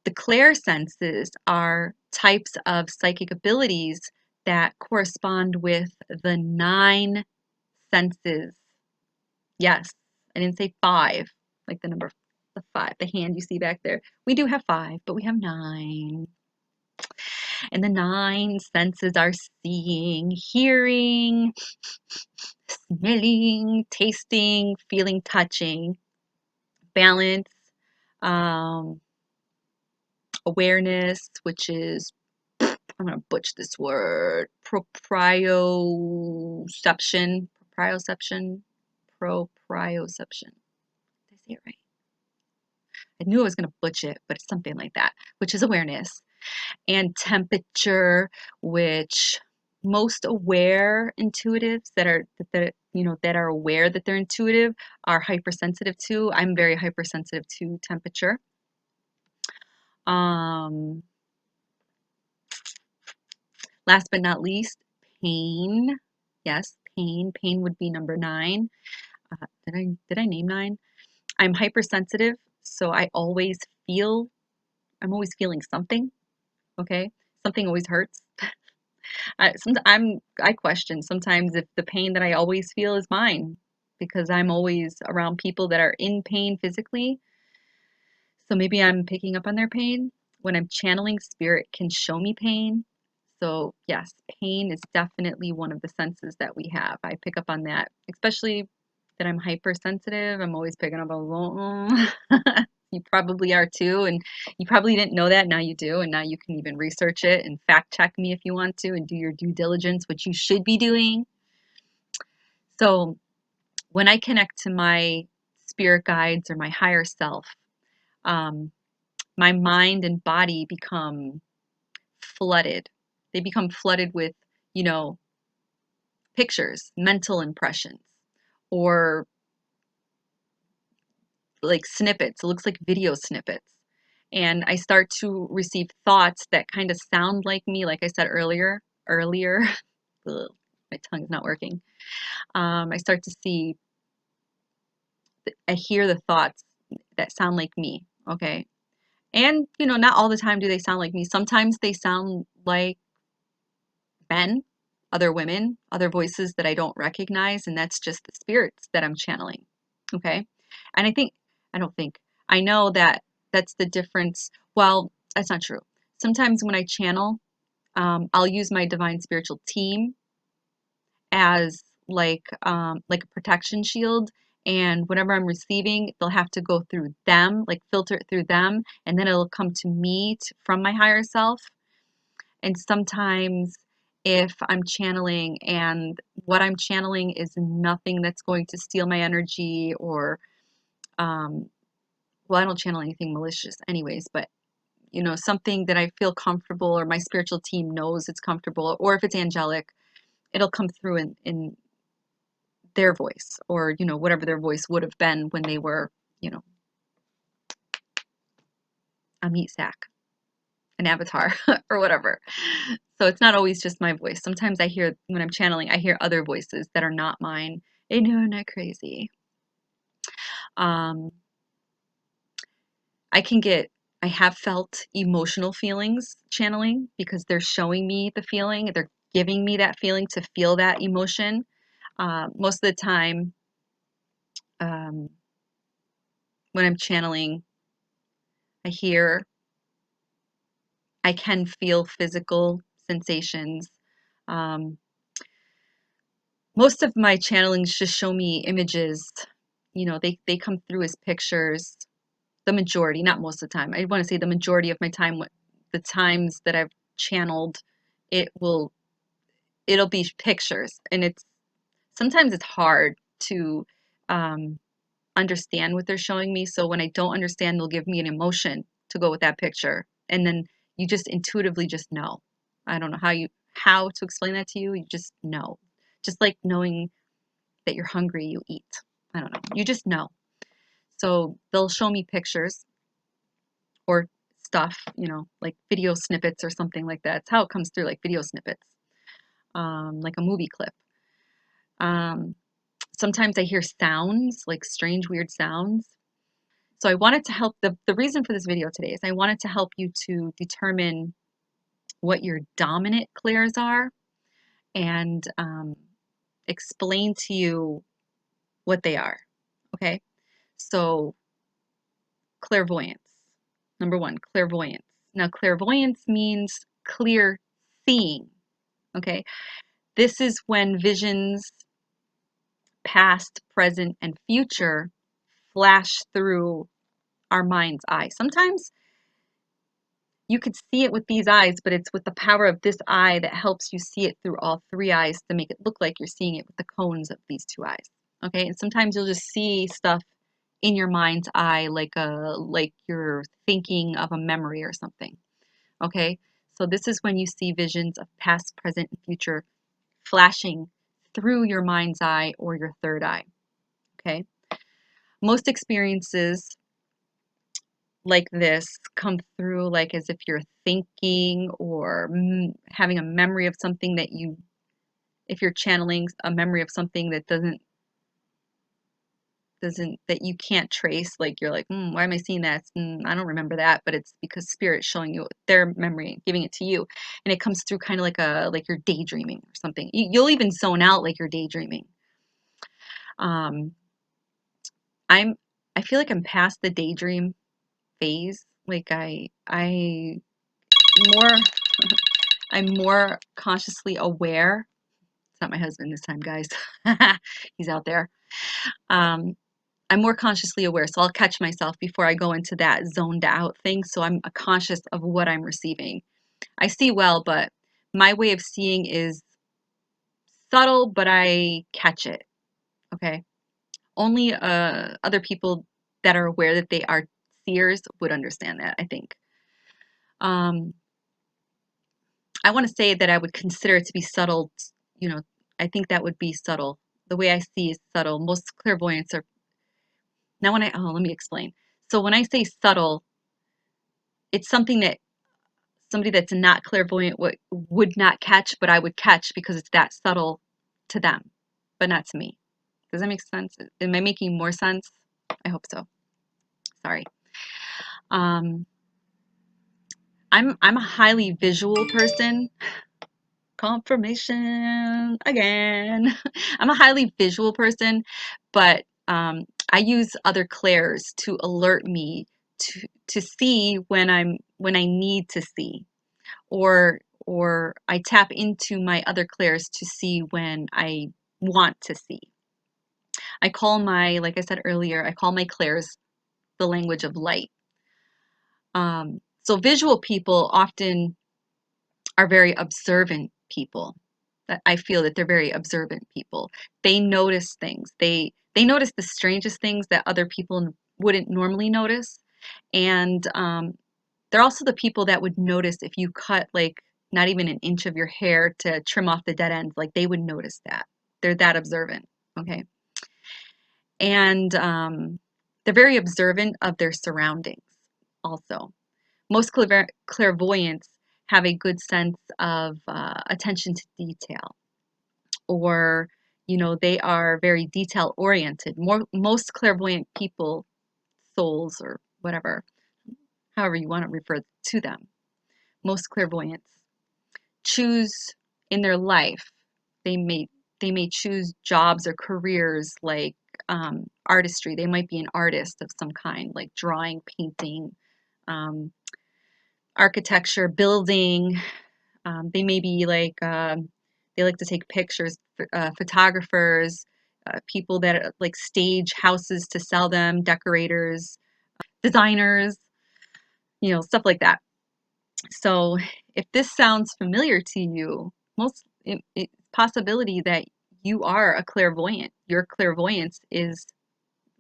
[SPEAKER 1] the Clair senses are types of psychic abilities that correspond with the 9 senses. Yes, I didn't say 5, like the number the 5, the hand you see back there. We do have 5, but we have 9. And the 9 senses are seeing, hearing, smelling, tasting, feeling, touching, balance, um, awareness, which is, I'm going to butcher this word, proprioception, proprioception, proprioception. Did I say it right? I knew I was going to butcher it, but it's something like that, which is awareness. And temperature, which most aware intuitives that you know that are aware that they're intuitive are hypersensitive to. I'm very hypersensitive to temperature. Um, Last but not least, pain. Yes, pain. Pain would be number 9. did I name 9? I'm hypersensitive, so I'm always feeling something, okay? Something always hurts. I question sometimes if the pain that I always feel is mine because I'm always around people that are in pain physically. So maybe I'm picking up on their pain. When I'm channeling, spirit can show me pain. So, yes, pain is definitely one of the senses that we have. I pick up on that, especially that I'm hypersensitive. I'm always picking up on, you probably are too. And you probably didn't know that. Now you do. And now you can even research it and fact check me if you want to and do your due diligence, which you should be doing. So, when I connect to my spirit guides or my higher self, um, my mind and body become flooded. They become flooded with, you know, pictures, mental impressions, or like snippets. It looks like video snippets. And I start to receive thoughts that kind of sound like me, like I said earlier. Ugh, my tongue's not working. I start to see, I hear the thoughts that sound like me. Okay. And, not all the time do they sound like me. Sometimes they sound like men, other women, other voices that I don't recognize, and that's just the spirits that I'm channeling. Okay. And I don't think, I know that that's the difference. Well, that's not true. Sometimes when I channel, I'll use my divine spiritual team as like a protection shield. And whatever I'm receiving, they'll have to go through them, like filter it through them, and then it'll come to me from my higher self. And sometimes if I'm channeling and what I'm channeling is nothing that's going to steal my energy or, well, I don't channel anything malicious anyways, but something that I feel comfortable or my spiritual team knows it's comfortable, or if it's angelic, it'll come through in their voice or, whatever their voice would have been when they were, you know, a meat sack, an avatar or whatever. So it's not always just my voice. Sometimes I hear, when I'm channeling, I hear other voices that are not mine. I know I'm not crazy. Um, I can get, I have felt emotional feelings channeling because they're showing me the feeling. They're giving me that feeling to feel that emotion. Most of the time, um, when I'm channeling, I hear, I can feel physical sensations. Um, Most of my channelings just show me images. They come through as pictures. The majority, not most of the time. I want to say the majority of my time, the times that I've channeled, it will, it'll be pictures, and sometimes it's hard to um, understand what they're showing me. So when I don't understand, they'll give me an emotion to go with that picture, and then you just intuitively just know. I don't know how to explain that to you. You just know, just like knowing that you're hungry, you eat. I don't know. You just know. So they'll show me pictures or stuff, like video snippets or something like that. It's how it comes through, like video snippets, like a movie clip. Um, Sometimes I hear sounds, like strange, weird sounds. So I wanted to help, the reason for this video today is I wanted to help you to determine what your dominant clairs are and explain to you what they are. Okay. So clairvoyance. Number one, clairvoyance. Now, clairvoyance means clear seeing. Okay. This is when visions, past, present, and future, flash through our mind's eye. Sometimes you could see it with these eyes, but it's with the power of this eye that helps you see it through all three eyes to make it look like you're seeing it with the cones of these two eyes. Okay. And sometimes you'll just see stuff in your mind's eye like you're thinking of a memory or something. Okay. So this is when you see visions of past, present, and future flashing through your mind's eye or your third eye. Okay. Most experiences like this come through like as if you're thinking or having a memory of something if you're channeling a memory of something that doesn't that you can't trace. Like you're like, why am I seeing that? I don't remember that, but it's because spirit's showing you their memory, giving it to you, and it comes through kind of like you're daydreaming or something. You'll even zone out like you're daydreaming. Um, I feel like I'm past the daydream phase. Like I more I'm more consciously aware. It's not my husband this time, guys. He's out there. Um, I'm more consciously aware, so I'll catch myself before I go into that zoned out thing. So I'm conscious of what I'm receiving. I see well, but my way of seeing is subtle, but I catch it. Okay. Only other people that are aware that they are seers would understand that, I think. Um, I want to say that I would consider it to be subtle. You know, I think that would be subtle. The way I see is subtle. Most clairvoyants are. Now, let me explain. So when I say subtle, it's something that somebody that's not clairvoyant would not catch, but I would catch because it's that subtle to them, but not to me. Does that make sense? Am I making more sense? I hope so. Sorry. Um, I'm a highly visual person. Confirmation again. I'm a highly visual person, but I use other clairs to alert me to see when I need to see, or I tap into my other clairs to see when I want to see. Like I said earlier, I call my clairs the language of light. So visual people often are very observant people. I feel that they're very observant people. They notice things. They notice the strangest things that other people wouldn't normally notice, and they're also the people that would notice if you cut like not even an inch of your hair to trim off the dead ends. Like they would notice that. They're that observant. Okay, and they're very observant of their surroundings. Also, most clairvoyants have a good sense of attention to detail, or they are very detail oriented. Most clairvoyant people, souls, or whatever, however you want to refer to them, most clairvoyants choose in their life, they may choose jobs or careers like artistry. They might be an artist of some kind, like drawing, painting, um, architecture, building. They may be like they like to take pictures, photographers, people that like stage houses to sell them, decorators, designers, stuff like that. So if this sounds familiar to you, it's possibility that you are a clairvoyant. Your clairvoyance is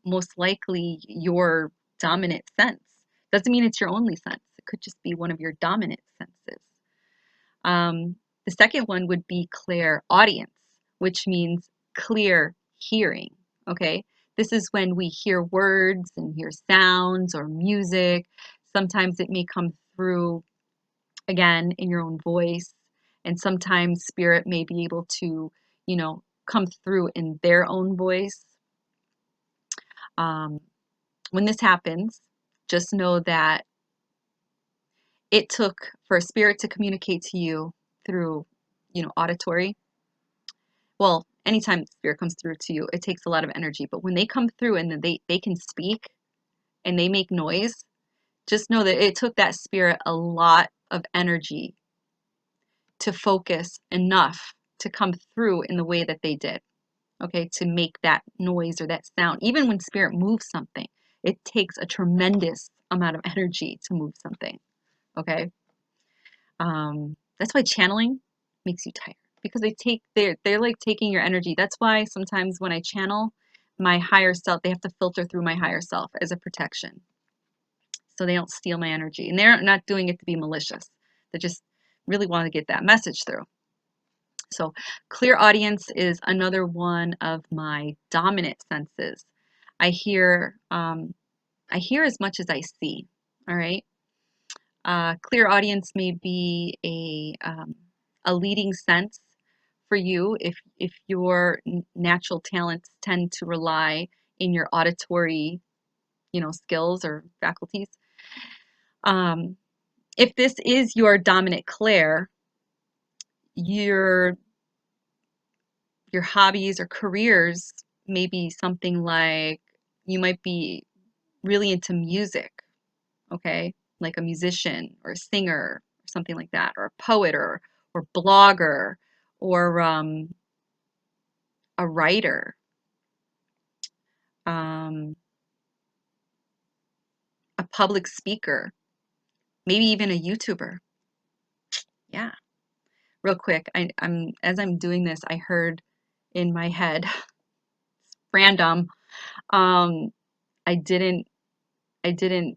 [SPEAKER 1] most likely your dominant sense. Doesn't mean it's your only sense. It could just be one of your dominant senses. The second one would be clairaudience, which means clear hearing. Okay, this is when we hear words and hear sounds or music. Sometimes it may come through again in your own voice, and sometimes spirit may be able to, come through in their own voice. Um, when this happens, just know that it took for a spirit to communicate to you through, auditory. Well, anytime spirit comes through to you, it takes a lot of energy. But when they come through and then they can speak and they make noise, just know that it took that spirit a lot of energy to focus enough to come through in the way that they did. Okay, to make that noise or that sound. Even when spirit moves something, it takes a tremendous amount of energy to move something. Okay. That's why channeling makes you tired, because they're like taking your energy. That's why sometimes when I channel my higher self, they have to filter through my higher self as a protection, so they don't steal my energy. And they're not doing it to be malicious. They just really want to get that message through. So clairaudience is another one of my dominant senses. I hear as much as I see. All right. Clairaudience may be a leading sense for you if your natural talents tend to rely in your auditory, skills or faculties. If this is your dominant Clair, your hobbies or careers may be something like you might be really into music, okay? Like a musician or a singer or something like that, or a poet or blogger or a writer, um, a public speaker, maybe even a YouTuber. Yeah. Real quick, I'm as I'm doing this, I heard in my head, random, um, I didn't I didn't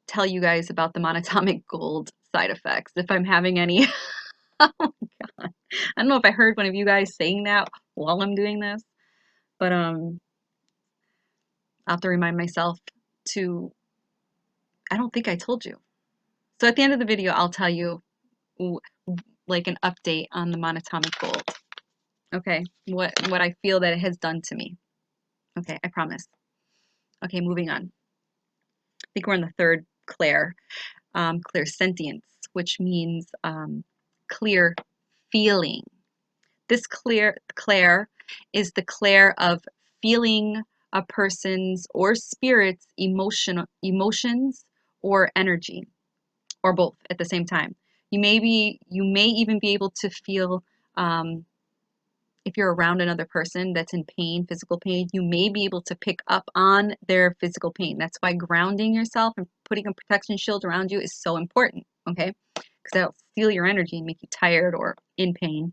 [SPEAKER 1] tell you guys about the monatomic gold side effects. If I'm having any, oh my God. I don't know if I heard one of you guys saying that while I'm doing this, but I'll have to remind myself to, I don't think I told you. So at the end of the video, I'll tell you like an update on the monatomic gold. Okay, what I feel that it has done to me. Okay, I promise. Okay, moving on. I think we're in the third Clair, clairsentience, which means clear feeling. This Clair is the Clair of feeling a person's or spirit's emotions or energy, or both at the same time. You may even be able to feel, if you're around another person that's in pain, physical pain, you may be able to pick up on their physical pain. That's why grounding yourself and putting a protection shield around you is so important, okay? Because that'll steal your energy and make you tired or in pain.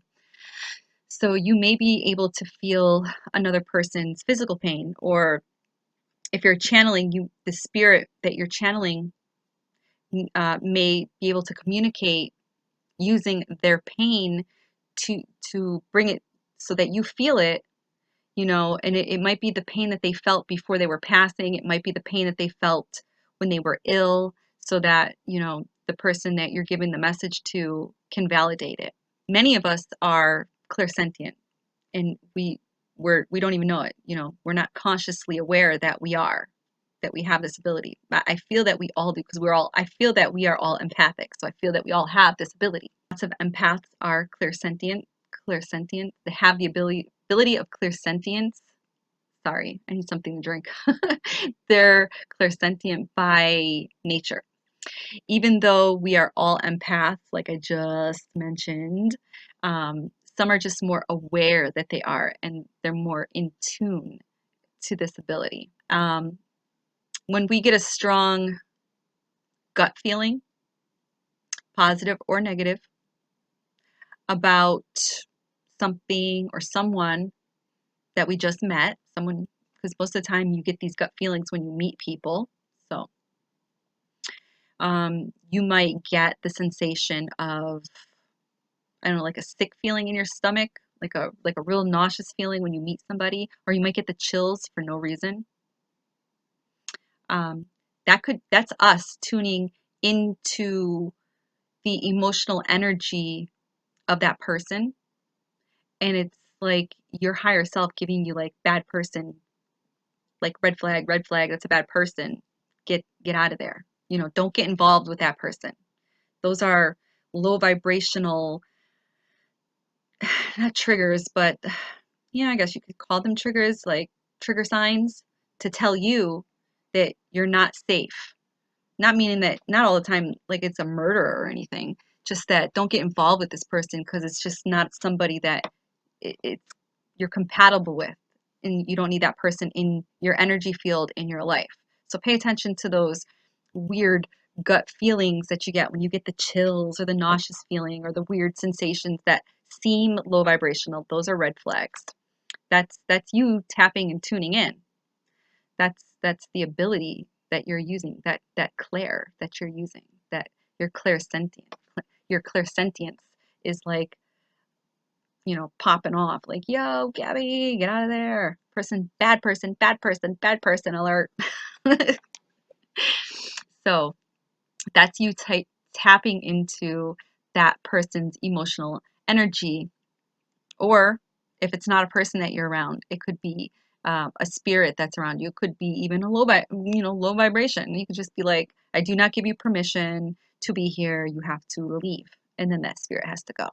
[SPEAKER 1] So you may be able to feel another person's physical pain, or if you're channeling, the spirit that you're channeling may be able to communicate using their pain to bring it so that you feel it, and it might be the pain that they felt before they were passing. It might be the pain that they felt when they were ill, so that, the person that you're giving the message to can validate it. Many of us are clairsentient, and we don't even know it. We're not consciously aware that we have this ability. But I feel that we all do, because I feel that we are all empathic. So I feel that we all have this ability. Lots of empaths are clairsentient. They have the ability of clairsentience. Sorry, I need something to drink. They're clairsentient by nature. Even though we are all empaths, like I just mentioned, some are just more aware that they are, and they're more in tune to this ability. When we get a strong gut feeling, positive or negative, about something or someone that we just met, because most of the time you get these gut feelings when you meet people. So you might get the sensation of, I don't know, like a sick feeling in your stomach, like a real nauseous feeling when you meet somebody, or you might get the chills for no reason. That's us tuning into the emotional energy of that person, and it's like your higher self giving you like bad person, like red flag, that's a bad person. Get out of there. Don't get involved with that person. Those are low vibrational, not triggers, but yeah, I guess you could call them triggers, like trigger signs to tell you that you're not safe. Not meaning that not all the time, like it's a murder or anything, just that don't get involved with this person because it's just not somebody that you're compatible with, and you don't need that person in your energy field in your life. So pay attention to those weird gut feelings that you get when you get the chills or the nauseous feeling or the weird sensations that seem low vibrational. Those are red flags. That's you tapping and tuning in. That's the ability that you're using, that Clair that you're using, that your clairsentient. Your clairsentience is like, popping off, like, yo, Gabbie, get out of there. Bad person, bad person, bad person alert. So that's you tapping into that person's emotional energy. Or if it's not a person that you're around, it could be a spirit that's around you. It could be even a low vibration. You could just be like, I do not give you permission to be here. You have to leave. And then that spirit has to go.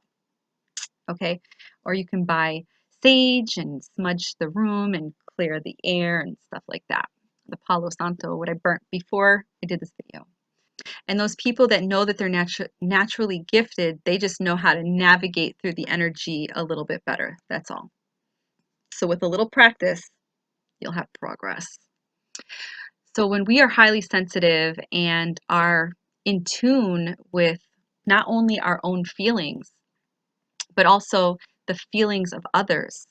[SPEAKER 1] Okay. Or you can buy sage and smudge the room and clear the air and stuff like that. The Palo Santo, what I burnt before I did this video. And those people that know that they're naturally gifted, they just know how to navigate through the energy a little bit better. That's all. So with a little practice, you'll have progress. So when we are highly sensitive and are in tune with not only our own feelings, but also the feelings of others,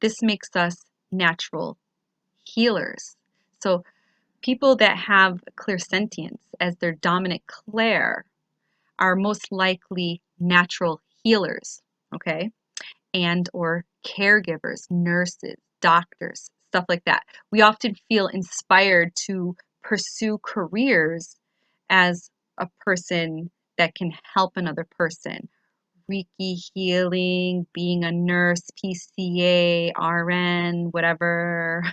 [SPEAKER 1] this makes us natural healers. So people that have clairsentience as their dominant Clair are most likely natural healers, okay? And or caregivers, nurses, doctors, stuff like that. We often feel inspired to pursue careers as a person that can help another person. Reiki healing, being a nurse, PCA, RN, whatever.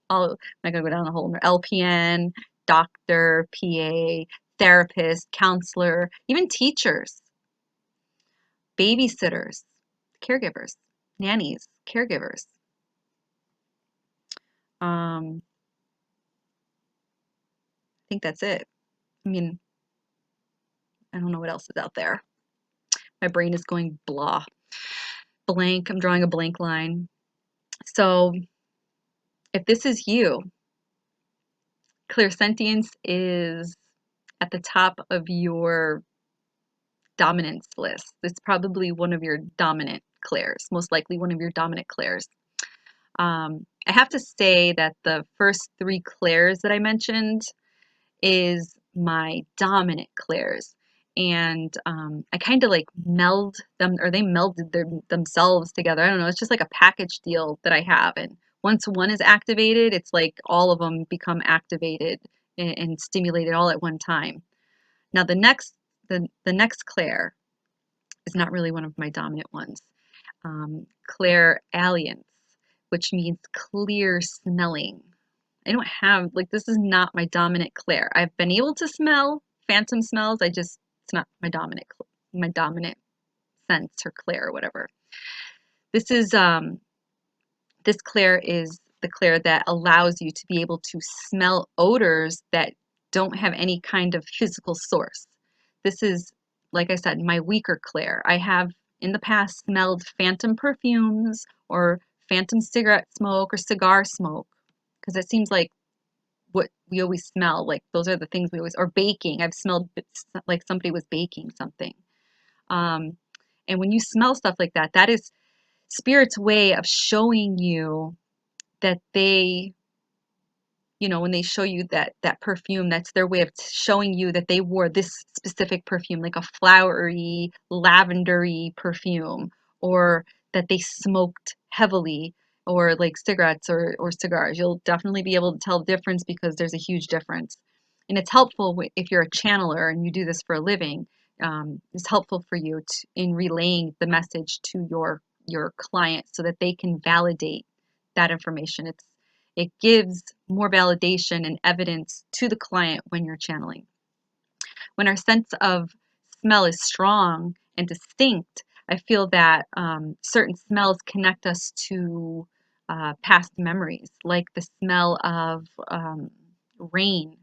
[SPEAKER 1] I'm not gonna go down the whole LPN, doctor, PA, therapist, counselor, even teachers, babysitters, caregivers, nannies, caregivers. I think that's it. I mean, I don't know what else is out there. My brain is going blank. I'm drawing a blank line. So if this is you, clairsentience is at the top of your dominance list. It's probably one of your dominant clairs, most likely one of your dominant clairs. I have to say that the first three clairs that I mentioned is my dominant clairs. And I kind of like meld them, or they melded themselves together. I don't know. It's just like a package deal that I have. And once one is activated, it's like all of them become activated and stimulated all at one time. Now the next Clair is not really one of my dominant ones. Clair Alliance, which means clear smelling. I don't have, like, this is not my dominant Clair. I've been able to smell phantom smells. It's not my dominant sense or Clair or whatever. This is, this Clair is the Clair that allows you to be able to smell odors that don't have any kind of physical source. This is, like I said, my weaker Clair. I have in the past smelled phantom perfumes or phantom cigarette smoke or cigar smoke because it seems like what we always smell. Like those are the things we always, or baking. I've smelled like somebody was baking something. Um, and when you smell stuff like that, that is spirit's way of showing you that they, when they show you that perfume, that's their way of showing you that they wore this specific perfume, like a flowery, lavendery perfume, or that they smoked heavily, or like cigarettes or cigars. You'll definitely be able to tell the difference because there's a huge difference. And it's helpful if you're a channeler and you do this for a living. It's helpful for you in relaying the message to your client so that they can validate that information. It gives more validation and evidence to the client when you're channeling. When our sense of smell is strong and distinct, I feel that certain smells connect us to past memories, like the smell of rain.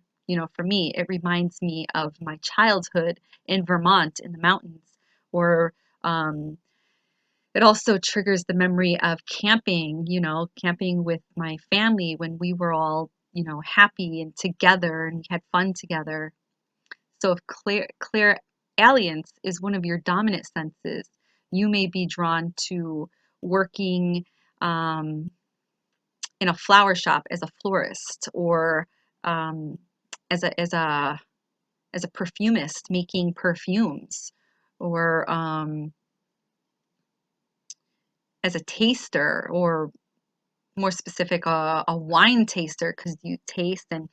[SPEAKER 1] For me, it reminds me of my childhood in Vermont in the mountains, or it also triggers the memory of camping, camping with my family when we were all, happy and together and we had fun together. So if Clair Alliance is one of your dominant senses, you may be drawn to working in a flower shop as a florist, or um, as a perfumist making perfumes, or as a taster, or more specific, a wine taster, because you taste and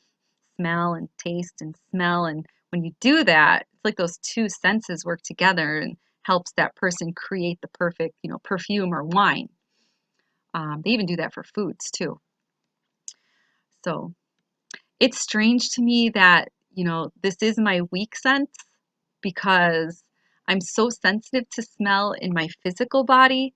[SPEAKER 1] smell and taste and smell. And when you do that, it's like those two senses work together and helps that person create the perfect, perfume or wine. They even do that for foods too. So it's strange to me that, this is my weak sense because I'm so sensitive to smell in my physical body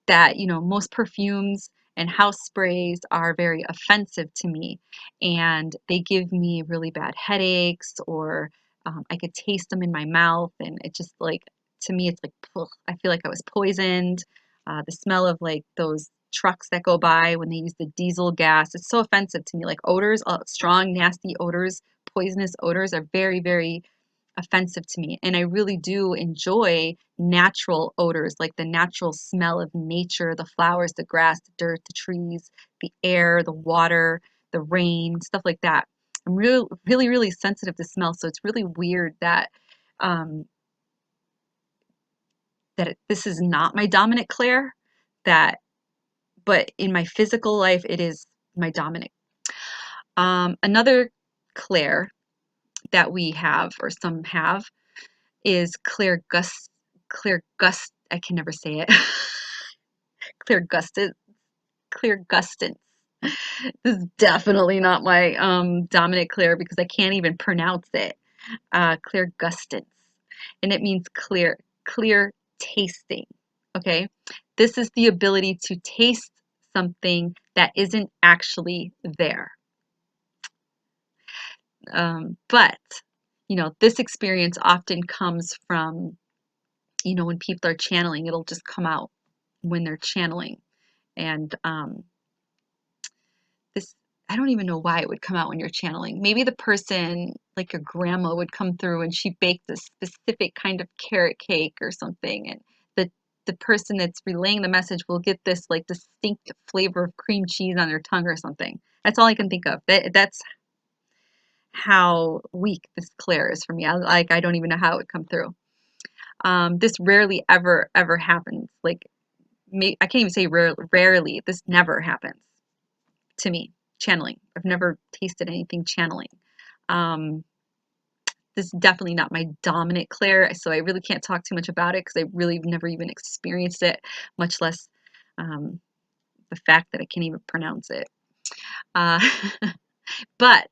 [SPEAKER 1] that, most perfumes and house sprays are very offensive to me, and they give me really bad headaches, or I could taste them in my mouth, and it just like, to me, it's like, ugh, I feel like I was poisoned. The smell of like those trucks that go by when they use the diesel gas, it's so offensive to me. Like odors, strong, nasty odors, poisonous odors are very, very offensive to me. And I really do enjoy natural odors, like the natural smell of nature, the flowers, the grass, the dirt, the trees, the air, the water, the rain, stuff like that. I'm really, really, really sensitive to smell. So it's really weird that um, this is not my dominant Claire, that, but in my physical life, it is my dominant. Another Claire that we have, or some have, is Claire Gust, I can never say it. Claire Gustin, Claire Gustins. This is definitely not my dominant Claire because I can't even pronounce it. Claire Gustins. And it means clear tasting. Okay? This is the ability to taste something that isn't actually there. But, this experience often comes from, when people are channeling, it'll just come out when they're channeling. And this, I don't even know why it would come out when you're channeling. Maybe the person, like your grandma, would come through and she baked a specific kind of carrot cake or something, and the person that's relaying the message will get this like distinct flavor of cream cheese on their tongue or something. That's all I can think of. That's how weak this Claire is for me. I don't even know how it would come through. This rarely ever happens. Like, I can't even say rarely. This never happens to me. Channeling. I've never tasted anything channeling. This is definitely not my dominant Claire, so I really can't talk too much about it because I really never even experienced it, much less the fact that I can't even pronounce it. Uh, but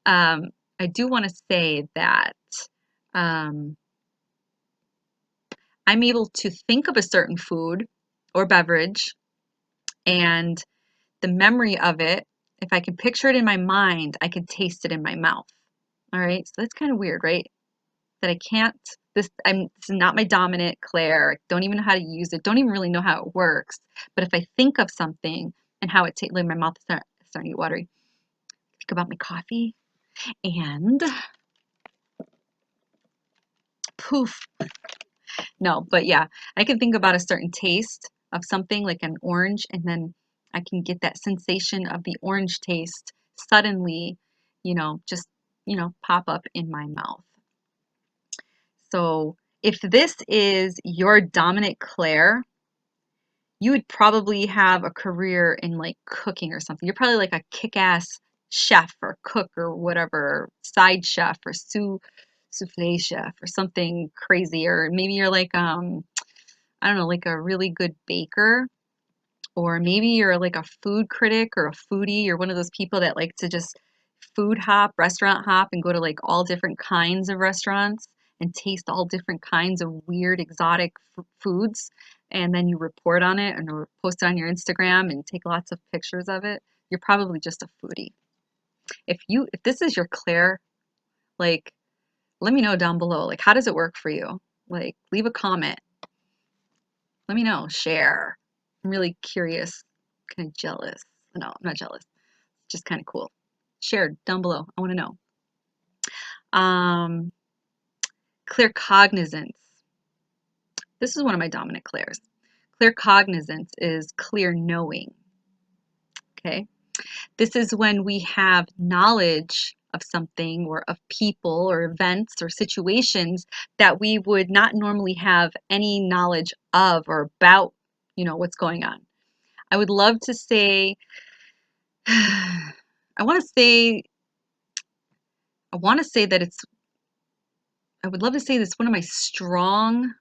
[SPEAKER 1] I do want to say that um, I'm able to think of a certain food or beverage, and the memory of it, if I can picture it in my mind, I can taste it in my mouth. All right, so that's kind of weird, right? That I can't, this is not my dominant Claire. I don't even know how to use it. Don't even really know how it works. But if I think of something and how it tastes, like my mouth is starting to get watery. Think about my coffee and poof. No, but yeah, I can think about a certain taste of something like an orange, and then I can get that sensation of the orange taste suddenly, just, pop up in my mouth. So if this is your dominant Claire, you would probably have a career in like cooking or something. You're probably like a kick-ass chef or cook or whatever, side chef or souffle chef or something crazy. Or maybe you're like, I don't know, like a really good baker. Or maybe you're like a food critic or a foodie. You're one of those people that like to just food hop, restaurant hop, and go to like all different kinds of restaurants and taste all different kinds of weird, exotic foods. And then you report on it and or post it on your Instagram and take lots of pictures of it. You're probably just a foodie. If this is your Claire, like, let me know down below. Like, how does it work for you? Like, leave a comment. Let me know. Share. I'm really curious, kind of jealous. No, I'm not jealous. Just kind of cool. Share down below. I want to know. Clear cognizance. This is one of my dominant clairs. Clear cognizance is clear knowing. Okay. This is when we have knowledge of something or of people or events or situations that we would not normally have any knowledge of or about, what's going on. I would love to say, I want to say, I want to say that I would love to say that's one of my strong,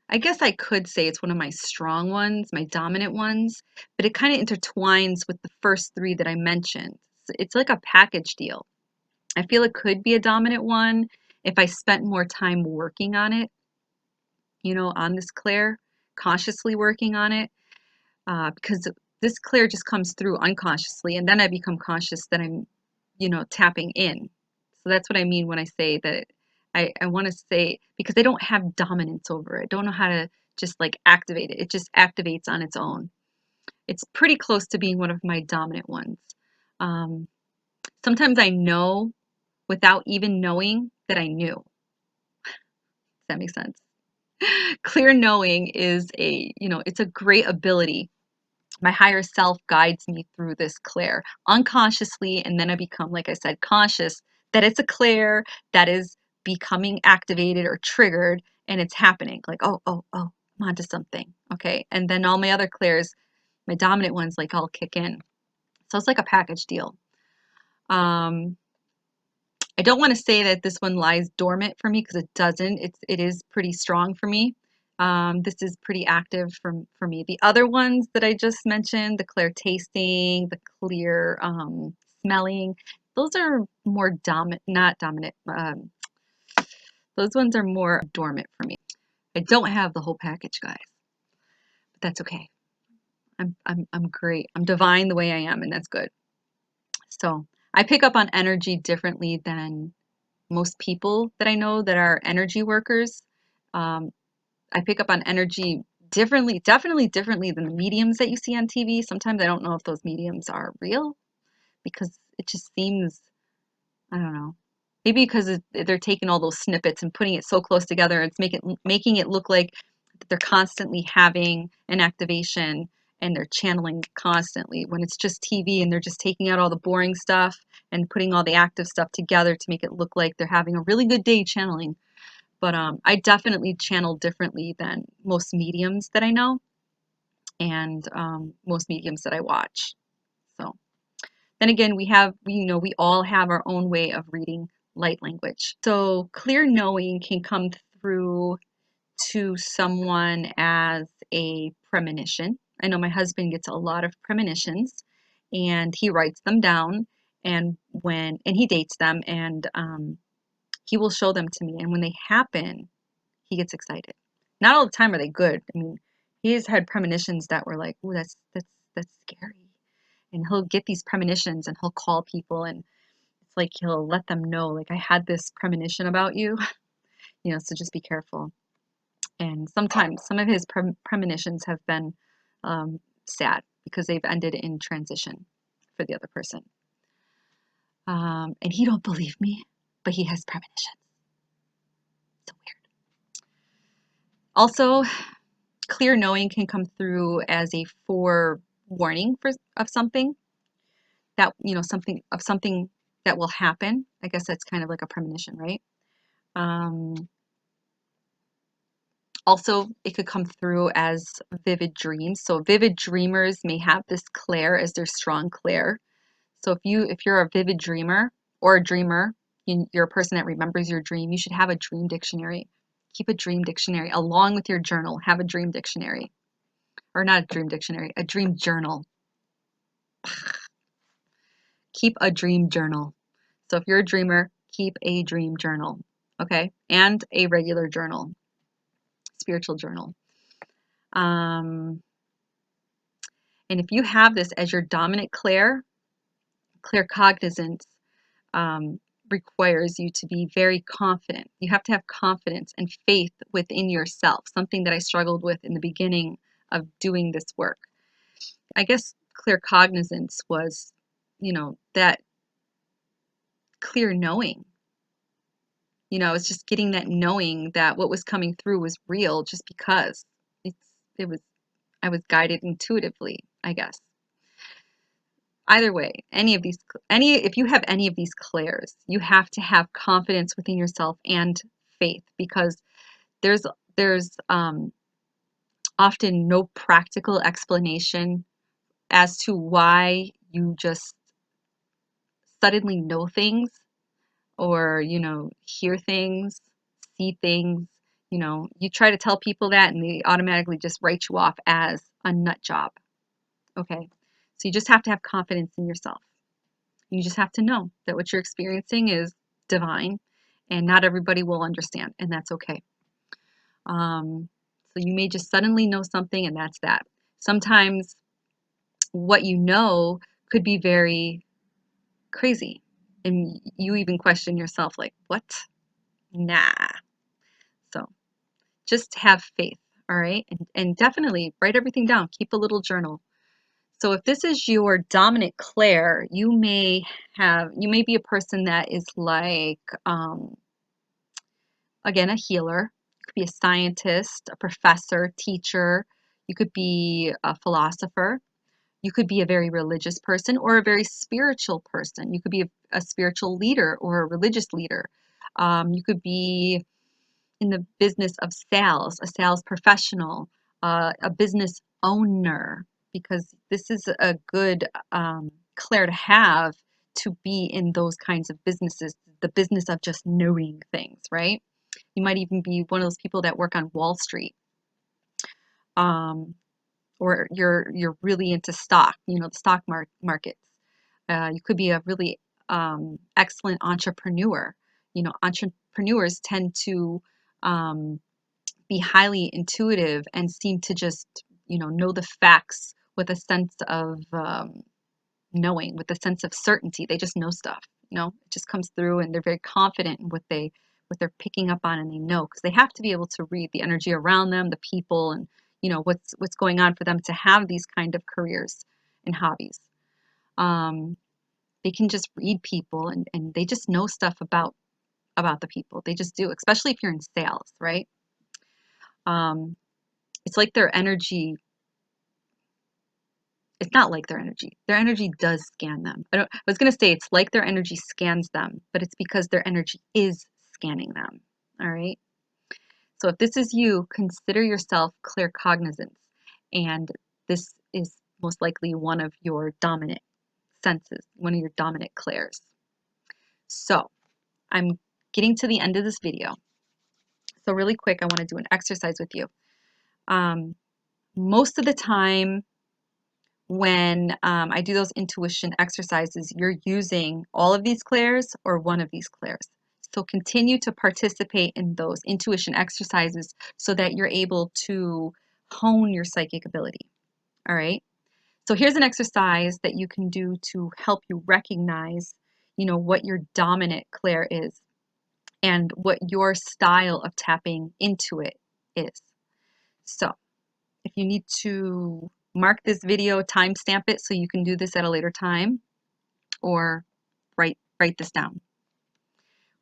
[SPEAKER 1] I guess I could say it's one of my strong ones, my dominant ones, but it kind of intertwines with the first three that I mentioned. it's like a package deal. I feel it could be a dominant one if I spent more time working on it, you know, on this Clair, consciously working on it, because this Clair just comes through unconsciously, and then I become conscious that I'm, you know, tapping in. So that's what I mean when I say that I want to say, because I don't have dominance over it. I don't know how to just like activate it. It just activates on its own. It's pretty close to being one of my dominant ones. Um, Sometimes I know without even knowing that I knew. Does that make sense? Clear knowing is a, you know, it's a great ability. My higher self guides me through this Clair unconsciously, and then I become, like I said, conscious that it's a Clair that is becoming activated or triggered, and it's happening. Like, oh, I'm onto something. Okay. And then all my other Clairs, my dominant ones, like all kick in. So it's like a package deal. Um, I don't want to say that this one lies dormant for me, because it doesn't. It is pretty strong for me. This is pretty active for me. The other ones that I just mentioned, the clear tasting, the clear smelling, those are more dominant, not dominant. Those ones are more dormant for me. I don't have the whole package, guys, but that's okay. I'm great. I'm divine the way I am, and that's good. So I pick up on energy differently than most people that I know that are energy workers. Um, I pick up on energy differently, definitely differently than the mediums that you see on TV. Sometimes I don't know if those mediums are real, because it just seems, I don't know. Maybe because they're taking all those snippets and putting it so close together, it's making it look like they're constantly having an activation and they're channeling constantly, when it's just TV and they're just taking out all the boring stuff and putting all the active stuff together to make it look like they're having a really good day channeling. But I definitely channel differently than most mediums that I know, and most mediums that I watch. So then again, we all have our own way of reading light language. So clear knowing can come through to someone as a premonition. I know my husband gets a lot of premonitions, and he writes them down, and he dates them, and he will show them to me, and when they happen, he gets excited. Not all the time are they good. I mean, he's had premonitions that were like, "Ooh, that's scary." And he'll get these premonitions, and he'll call people, and it's like he'll let them know, like, I had this premonition about you, you know, so just be careful. And sometimes some of his premonitions have been sad, because they've ended in transition for the other person. And he don't believe me, but he has premonitions. So weird. Also, clear knowing can come through as a forewarning of something that, you know, something that will happen. I guess that's kind of like a premonition, right? Um, Also, it could come through as vivid dreams. So vivid dreamers may have this Clair as their strong Clair. So if you're a vivid dreamer or a dreamer, you're a person that remembers your dream, you should have a dream dictionary. Keep a dream dictionary along with your journal. Have a dream dictionary. Or not a dream dictionary, a dream journal. Keep a dream journal. So if you're a dreamer, keep a dream journal, okay? And a regular journal, spiritual journal. And if you have this as your dominant claircognizance requires you to be very confident. You have to have confidence and faith within yourself, something that I struggled with in the beginning of doing this work. I guess claircognizance was, you know, that clear knowing. You know, it's just getting that knowing that what was coming through was real, just because it was I was guided intuitively, I guess. Either way, if you have any of these clairs, you have to have confidence within yourself and faith, because there's there's often no practical explanation as to why you just suddenly know things, or, you know, hear things, see things. You know, you try to tell people that, and they automatically just write you off as a nut job. Okay, so you just have to have confidence in yourself. You just have to know that what you're experiencing is divine, and not everybody will understand, and that's okay. So you may just suddenly know something, and that's that. Sometimes what you know could be very crazy, and you even question yourself, like, what? Nah. So just have faith, all right? And definitely write everything down. Keep a little journal. So if this is your dominant Clair, you may be a person that is like, again, a healer. You could be a scientist, a professor, teacher. You could be a philosopher. You could be a very religious person or a very spiritual person. You could be a spiritual leader or a religious leader. You could be in the business of sales, a sales professional, a business owner, because this is a good Clair to have, to be in those kinds of businesses, the business of just knowing things, right? You might even be one of those people that work on Wall Street, or you're really into stock, the stock markets. You could be a really excellent entrepreneur. Entrepreneurs tend to um, be highly intuitive and seem to just, know the facts with a sense of knowing, with a sense of certainty. They just know stuff, it just comes through, and they're very confident in what they're picking up on, and they know, because they have to be able to read the energy around them, the people, and what's going on for them to have these kind of careers and hobbies. They can just read people, and they just know stuff about the people. They just do, especially if you're in sales, right? It's like their energy. It's not like their energy. Their energy does scan them. I was going to say it's like their energy scans them, but it's because their energy is scanning them. All right. So if this is you, consider yourself claircognizant, and this is most likely one of your dominant senses, one of your dominant clairs. So I'm getting to the end of this video. So really quick, I want to do an exercise with you. Most of the time, when I do those intuition exercises, you're using all of these clairs or one of these clairs. So continue to participate in those intuition exercises so that you're able to hone your psychic ability. All right. So here's an exercise that you can do to help you recognize, what your dominant clair is and what your style of tapping into it is. So if you need to mark this video, timestamp it so you can do this at a later time, or write this down.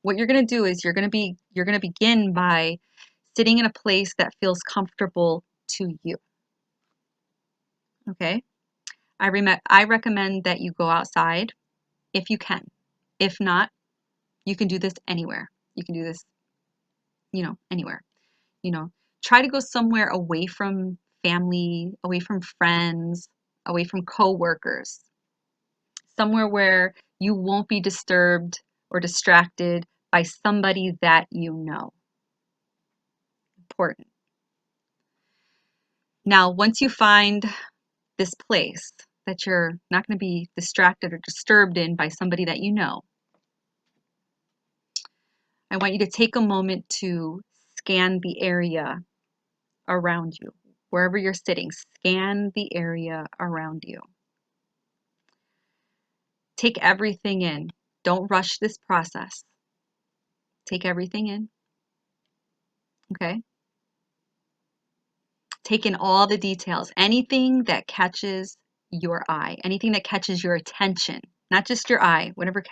[SPEAKER 1] What you're going to do is you're going to begin by sitting in a place that feels comfortable to you. Okay? I recommend that you go outside if you can. If not, you can do this anywhere. You can do this, anywhere. Try to go somewhere away from family, away from friends, away from coworkers. Somewhere where you won't be disturbed or distracted by somebody that you know. Important. Now, once you find this place that you're not going to be distracted or disturbed in by somebody that you know, I want you to take a moment to scan the area around you. Wherever you're sitting, scan the area around you. Take everything in. Don't rush this process. Take everything in. Okay? Take in all the details. Anything that catches your eye, anything that catches your attention, not just your eye, whatever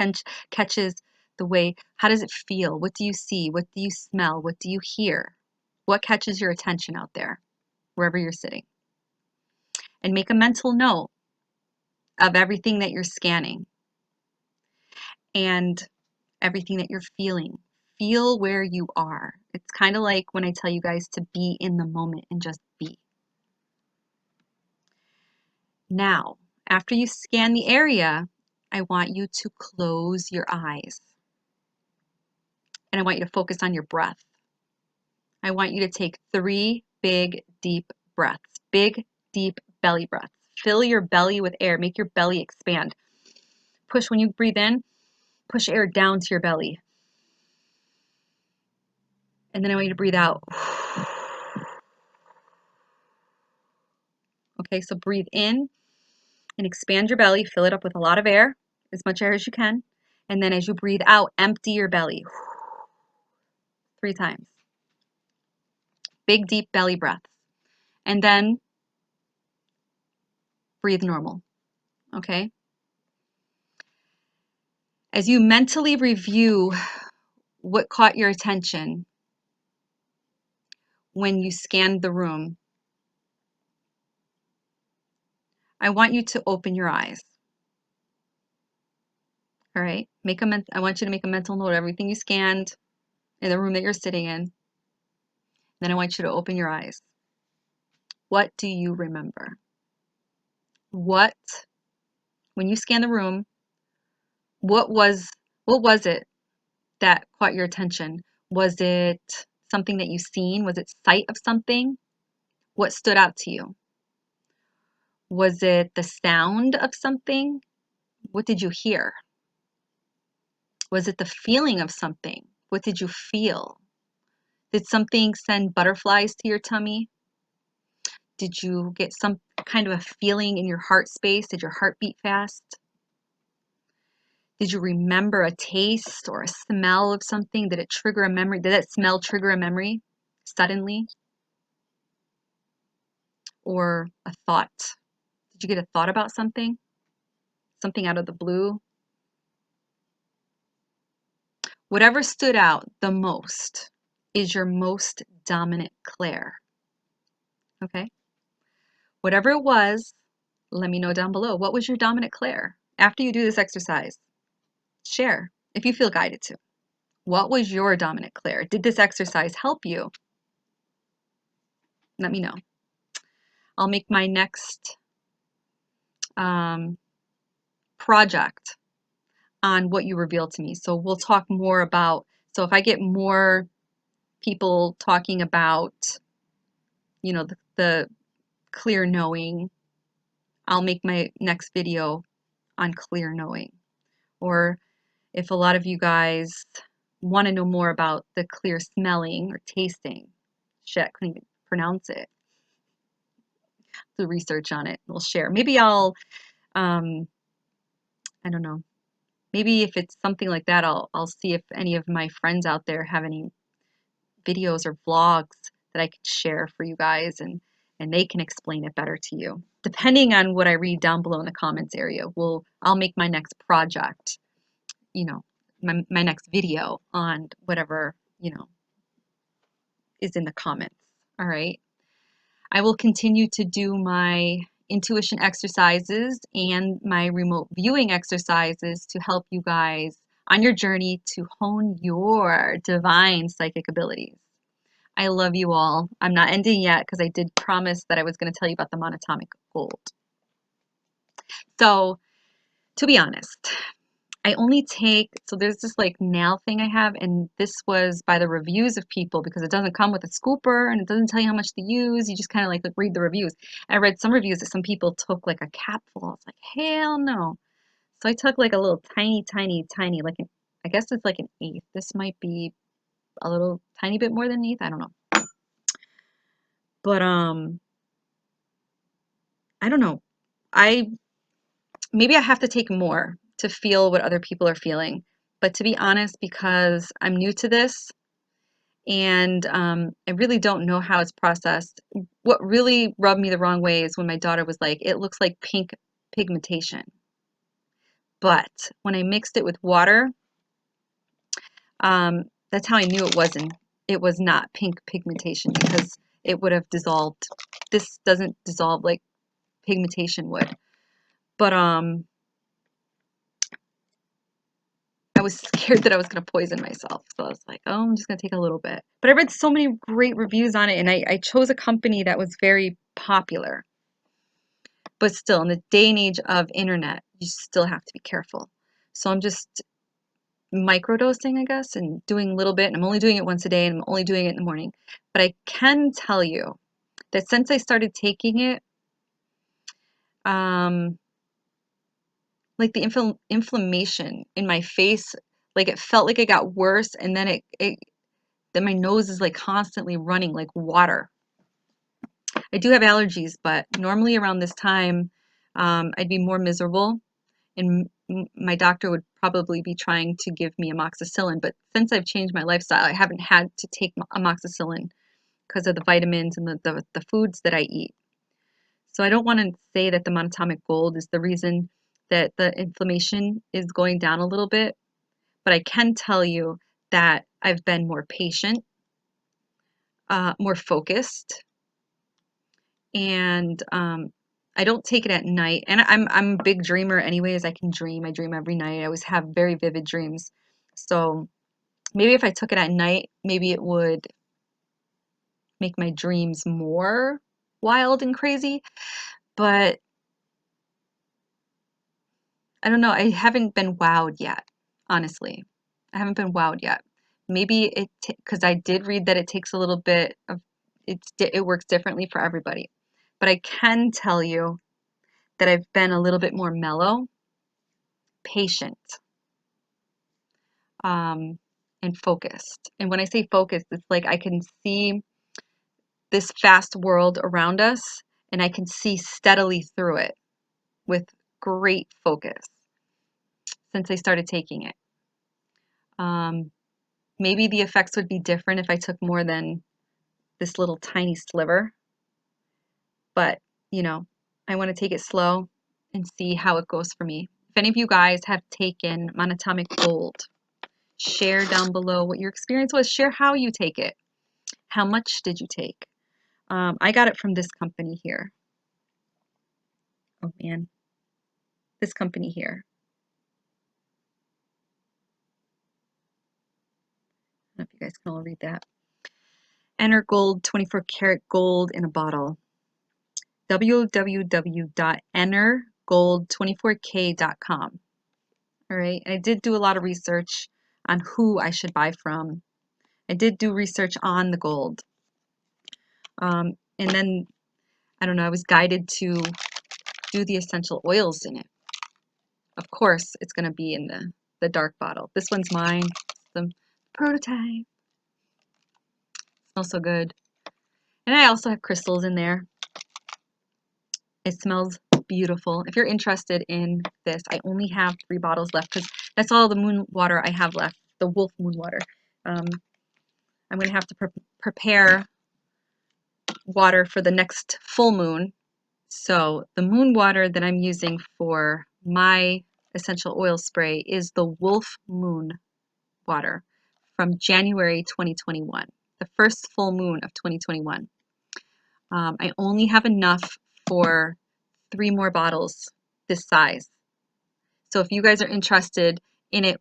[SPEAKER 1] catches the way, how does it feel? What do you see? What do you smell? What do you hear? What catches your attention out there, wherever you're sitting? And make a mental note of everything that you're scanning and everything that you're feeling. Feel where you are. It's kind of like when I tell you guys to be in the moment and just be. Now, after you scan the area, I want you to close your eyes. And I want you to focus on your breath. I want you to take 3 big, deep breaths. Big, deep belly breaths. Fill your belly with air. Make your belly expand. push, when you breathe in, push air down to your belly. And then I want you to breathe out. Okay, so breathe in and expand your belly. Fill it up with a lot of air, as much air as you can. And then as you breathe out, empty your belly. 3 times. Big, deep belly breaths. And then breathe normal. Okay? As you mentally review what caught your attention when you scanned the room, I want you to open your eyes. All right? I want you to make a mental note of everything you scanned in the room that you're sitting in. Then I want you to open your eyes. What do you remember? When you scan the room, what was it that caught your attention? Was it something that you've seen? Was it sight of something? What stood out to you? Was it the sound of something? What did you hear? Was it the feeling of something? What did you feel? Did something send butterflies to your tummy? Did you get some kind of a feeling in your heart space? Did your heart beat fast? Did you remember a taste or a smell of something? Did it trigger a memory? Did that smell trigger a memory suddenly? Or a thought? Did you get a thought about something? Something out of the blue? Whatever stood out the most is your most dominant Clair. Okay? Whatever it was, let me know down below. What was your dominant Clair? After you do this exercise, share if you feel guided to. What was your dominant Clair? Did this exercise help you? Let me know. I'll make my next project on what you revealed to me. So we'll talk more about, so if I get more people talking about, you know, the clear knowing, I'll make my next video on clear knowing. Or if a lot of you guys want to know more about the clear smelling or tasting, shit, I couldn't even pronounce it. Do research on it. We'll share. Maybe I'll, I don't know. Maybe if it's something like that, I'll see if any of my friends out there have any videos or vlogs that I could share for you guys, and they can explain it better to you. Depending on what I read down below in the comments area, I'll make my next project, you know, my next video on whatever, you know, is in the comments. All right. I will continue to do my intuition exercises and my remote viewing exercises to help you guys on your journey to hone your divine psychic abilities. I love you all. I'm not ending yet because I did promise that I was going to tell you about the monatomic gold. So, to be honest, I only take, so there's this like nail thing I have, and this was by the reviews of people because it doesn't come with a scooper and it doesn't tell you how much to use. You just kind of like read the reviews. I read some reviews that some people took like a capful. I was like, hell no. So I took like a little tiny, like I guess it's like an eighth. This might be a little tiny bit more than an eighth. I don't know. But I don't know. Maybe I have to take more to feel what other people are feeling. But to be honest, because I'm new to this and I really don't know how it's processed, what really rubbed me the wrong way is when my daughter was like, it looks like pink pigmentation. But when I mixed it with water, that's how I knew it was not pink pigmentation, because it would have dissolved. This doesn't dissolve like pigmentation would. But I was scared that I was going to poison myself. So I was like, oh, I'm just going to take a little bit. But I read so many great reviews on it, and I chose a company that was very popular. But still, in the day and age of internet, you still have to be careful. So I'm just microdosing, I guess, and doing a little bit. And I'm only doing it once a day, and I'm only doing it in the morning. But I can tell you that since I started taking it, like the inflammation in my face, like it felt like it got worse, and then then my nose is like constantly running like water. I do have allergies, but normally around this time, I'd be more miserable, and my doctor would probably be trying to give me amoxicillin. But since I've changed my lifestyle, I haven't had to take amoxicillin because of the vitamins and the foods that I eat. So I don't want to say that the monatomic gold is the reason that the inflammation is going down a little bit, but I can tell you that I've been more patient, more focused, and I don't take it at night. And I'm a big dreamer anyways. I can dream. I dream every night. I always have very vivid dreams. So maybe if I took it at night, maybe it would make my dreams more wild and crazy. But I don't know. I haven't been wowed yet, honestly. I haven't been wowed yet. Maybe because I did read that it takes a little bit of it works differently for everybody. But I can tell you that I've been a little bit more mellow, patient, and focused. And when I say focused, it's like I can see this fast world around us, and I can see steadily through it with great focus since I started taking it. Maybe the effects would be different if I took more than this little tiny sliver, but you know, I want to take it slow and see how it goes for me. If any of you guys have taken monatomic gold, share down below what your experience was. Share how you take it. How much did you take? I got it from this company here. Oh man, this company here. I don't know if you guys can all read that. Enter gold, 24 karat gold in a bottle. www.entergold24k.com. All right, I did do a lot of research on who I should buy from. I did do research on the gold. And then, I don't know, I was guided to do the essential oils in it. Of course, it's going to be in the dark bottle. This one's mine. It's the prototype. Smells so good. And I also have crystals in there. It smells beautiful. If you're interested in this, I only have 3 bottles left because that's all the moon water I have left, the wolf moon water. I'm going to have to prepare water for the next full moon. So the moon water that I'm using for my essential oil spray is the wolf moon water from January 2021, the first full moon of 2021. I only have enough for 3 more bottles this size. So if you guys are interested in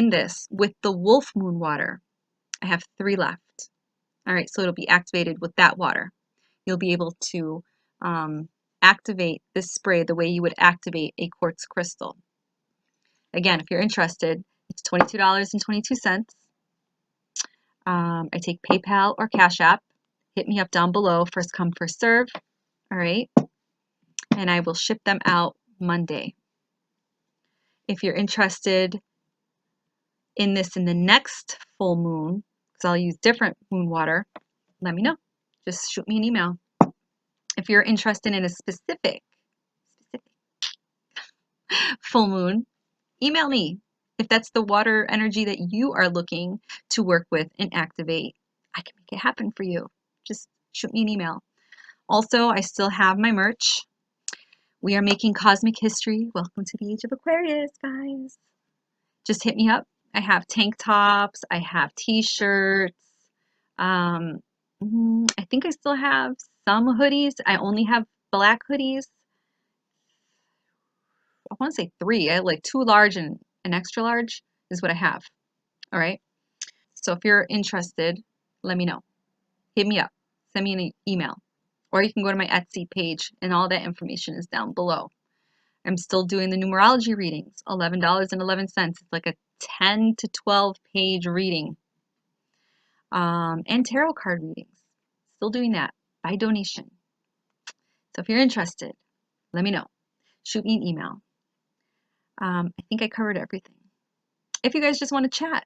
[SPEAKER 1] this with the wolf moon water, I have 3 left. All right, so it'll be activated with that water. You'll be able to activate this spray the way you would activate a quartz crystal. Again, if you're interested, it's $22.22. I take PayPal or Cash App. Hit me up down below, first come, first serve. All right, and I will ship them out Monday. If you're interested in this in the next full moon, because I'll use different moon water, let me know. Just shoot me an email. If you're interested in a specific full moon, email me. If that's the water energy that you are looking to work with and activate, I can make it happen for you. Just shoot me an email. Also, I still have my merch. We are making cosmic history. Welcome to the age of Aquarius, guys. Just hit me up. I have tank tops. I have t-shirts. I think I still have some hoodies. I only have black hoodies. I want to say 3. I have like 2 large and an extra large is what I have. All right. So if you're interested, let me know. Hit me up. Send me an email. Or you can go to my Etsy page and all that information is down below. I'm still doing the numerology readings, $11.11. It's like a 10 to 12 page reading. And tarot card readings. Still doing that by donation. So if you're interested, let me know. Shoot me an email. I think I covered everything. If you guys just want to chat,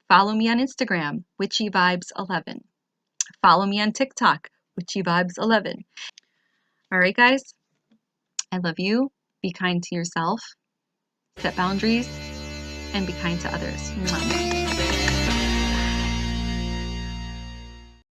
[SPEAKER 1] follow me on Instagram, witchyvibes11. Follow me on TikTok, witchyvibes11. All right, guys, I love you. Be kind to yourself, set boundaries, and be kind to others. Mwah.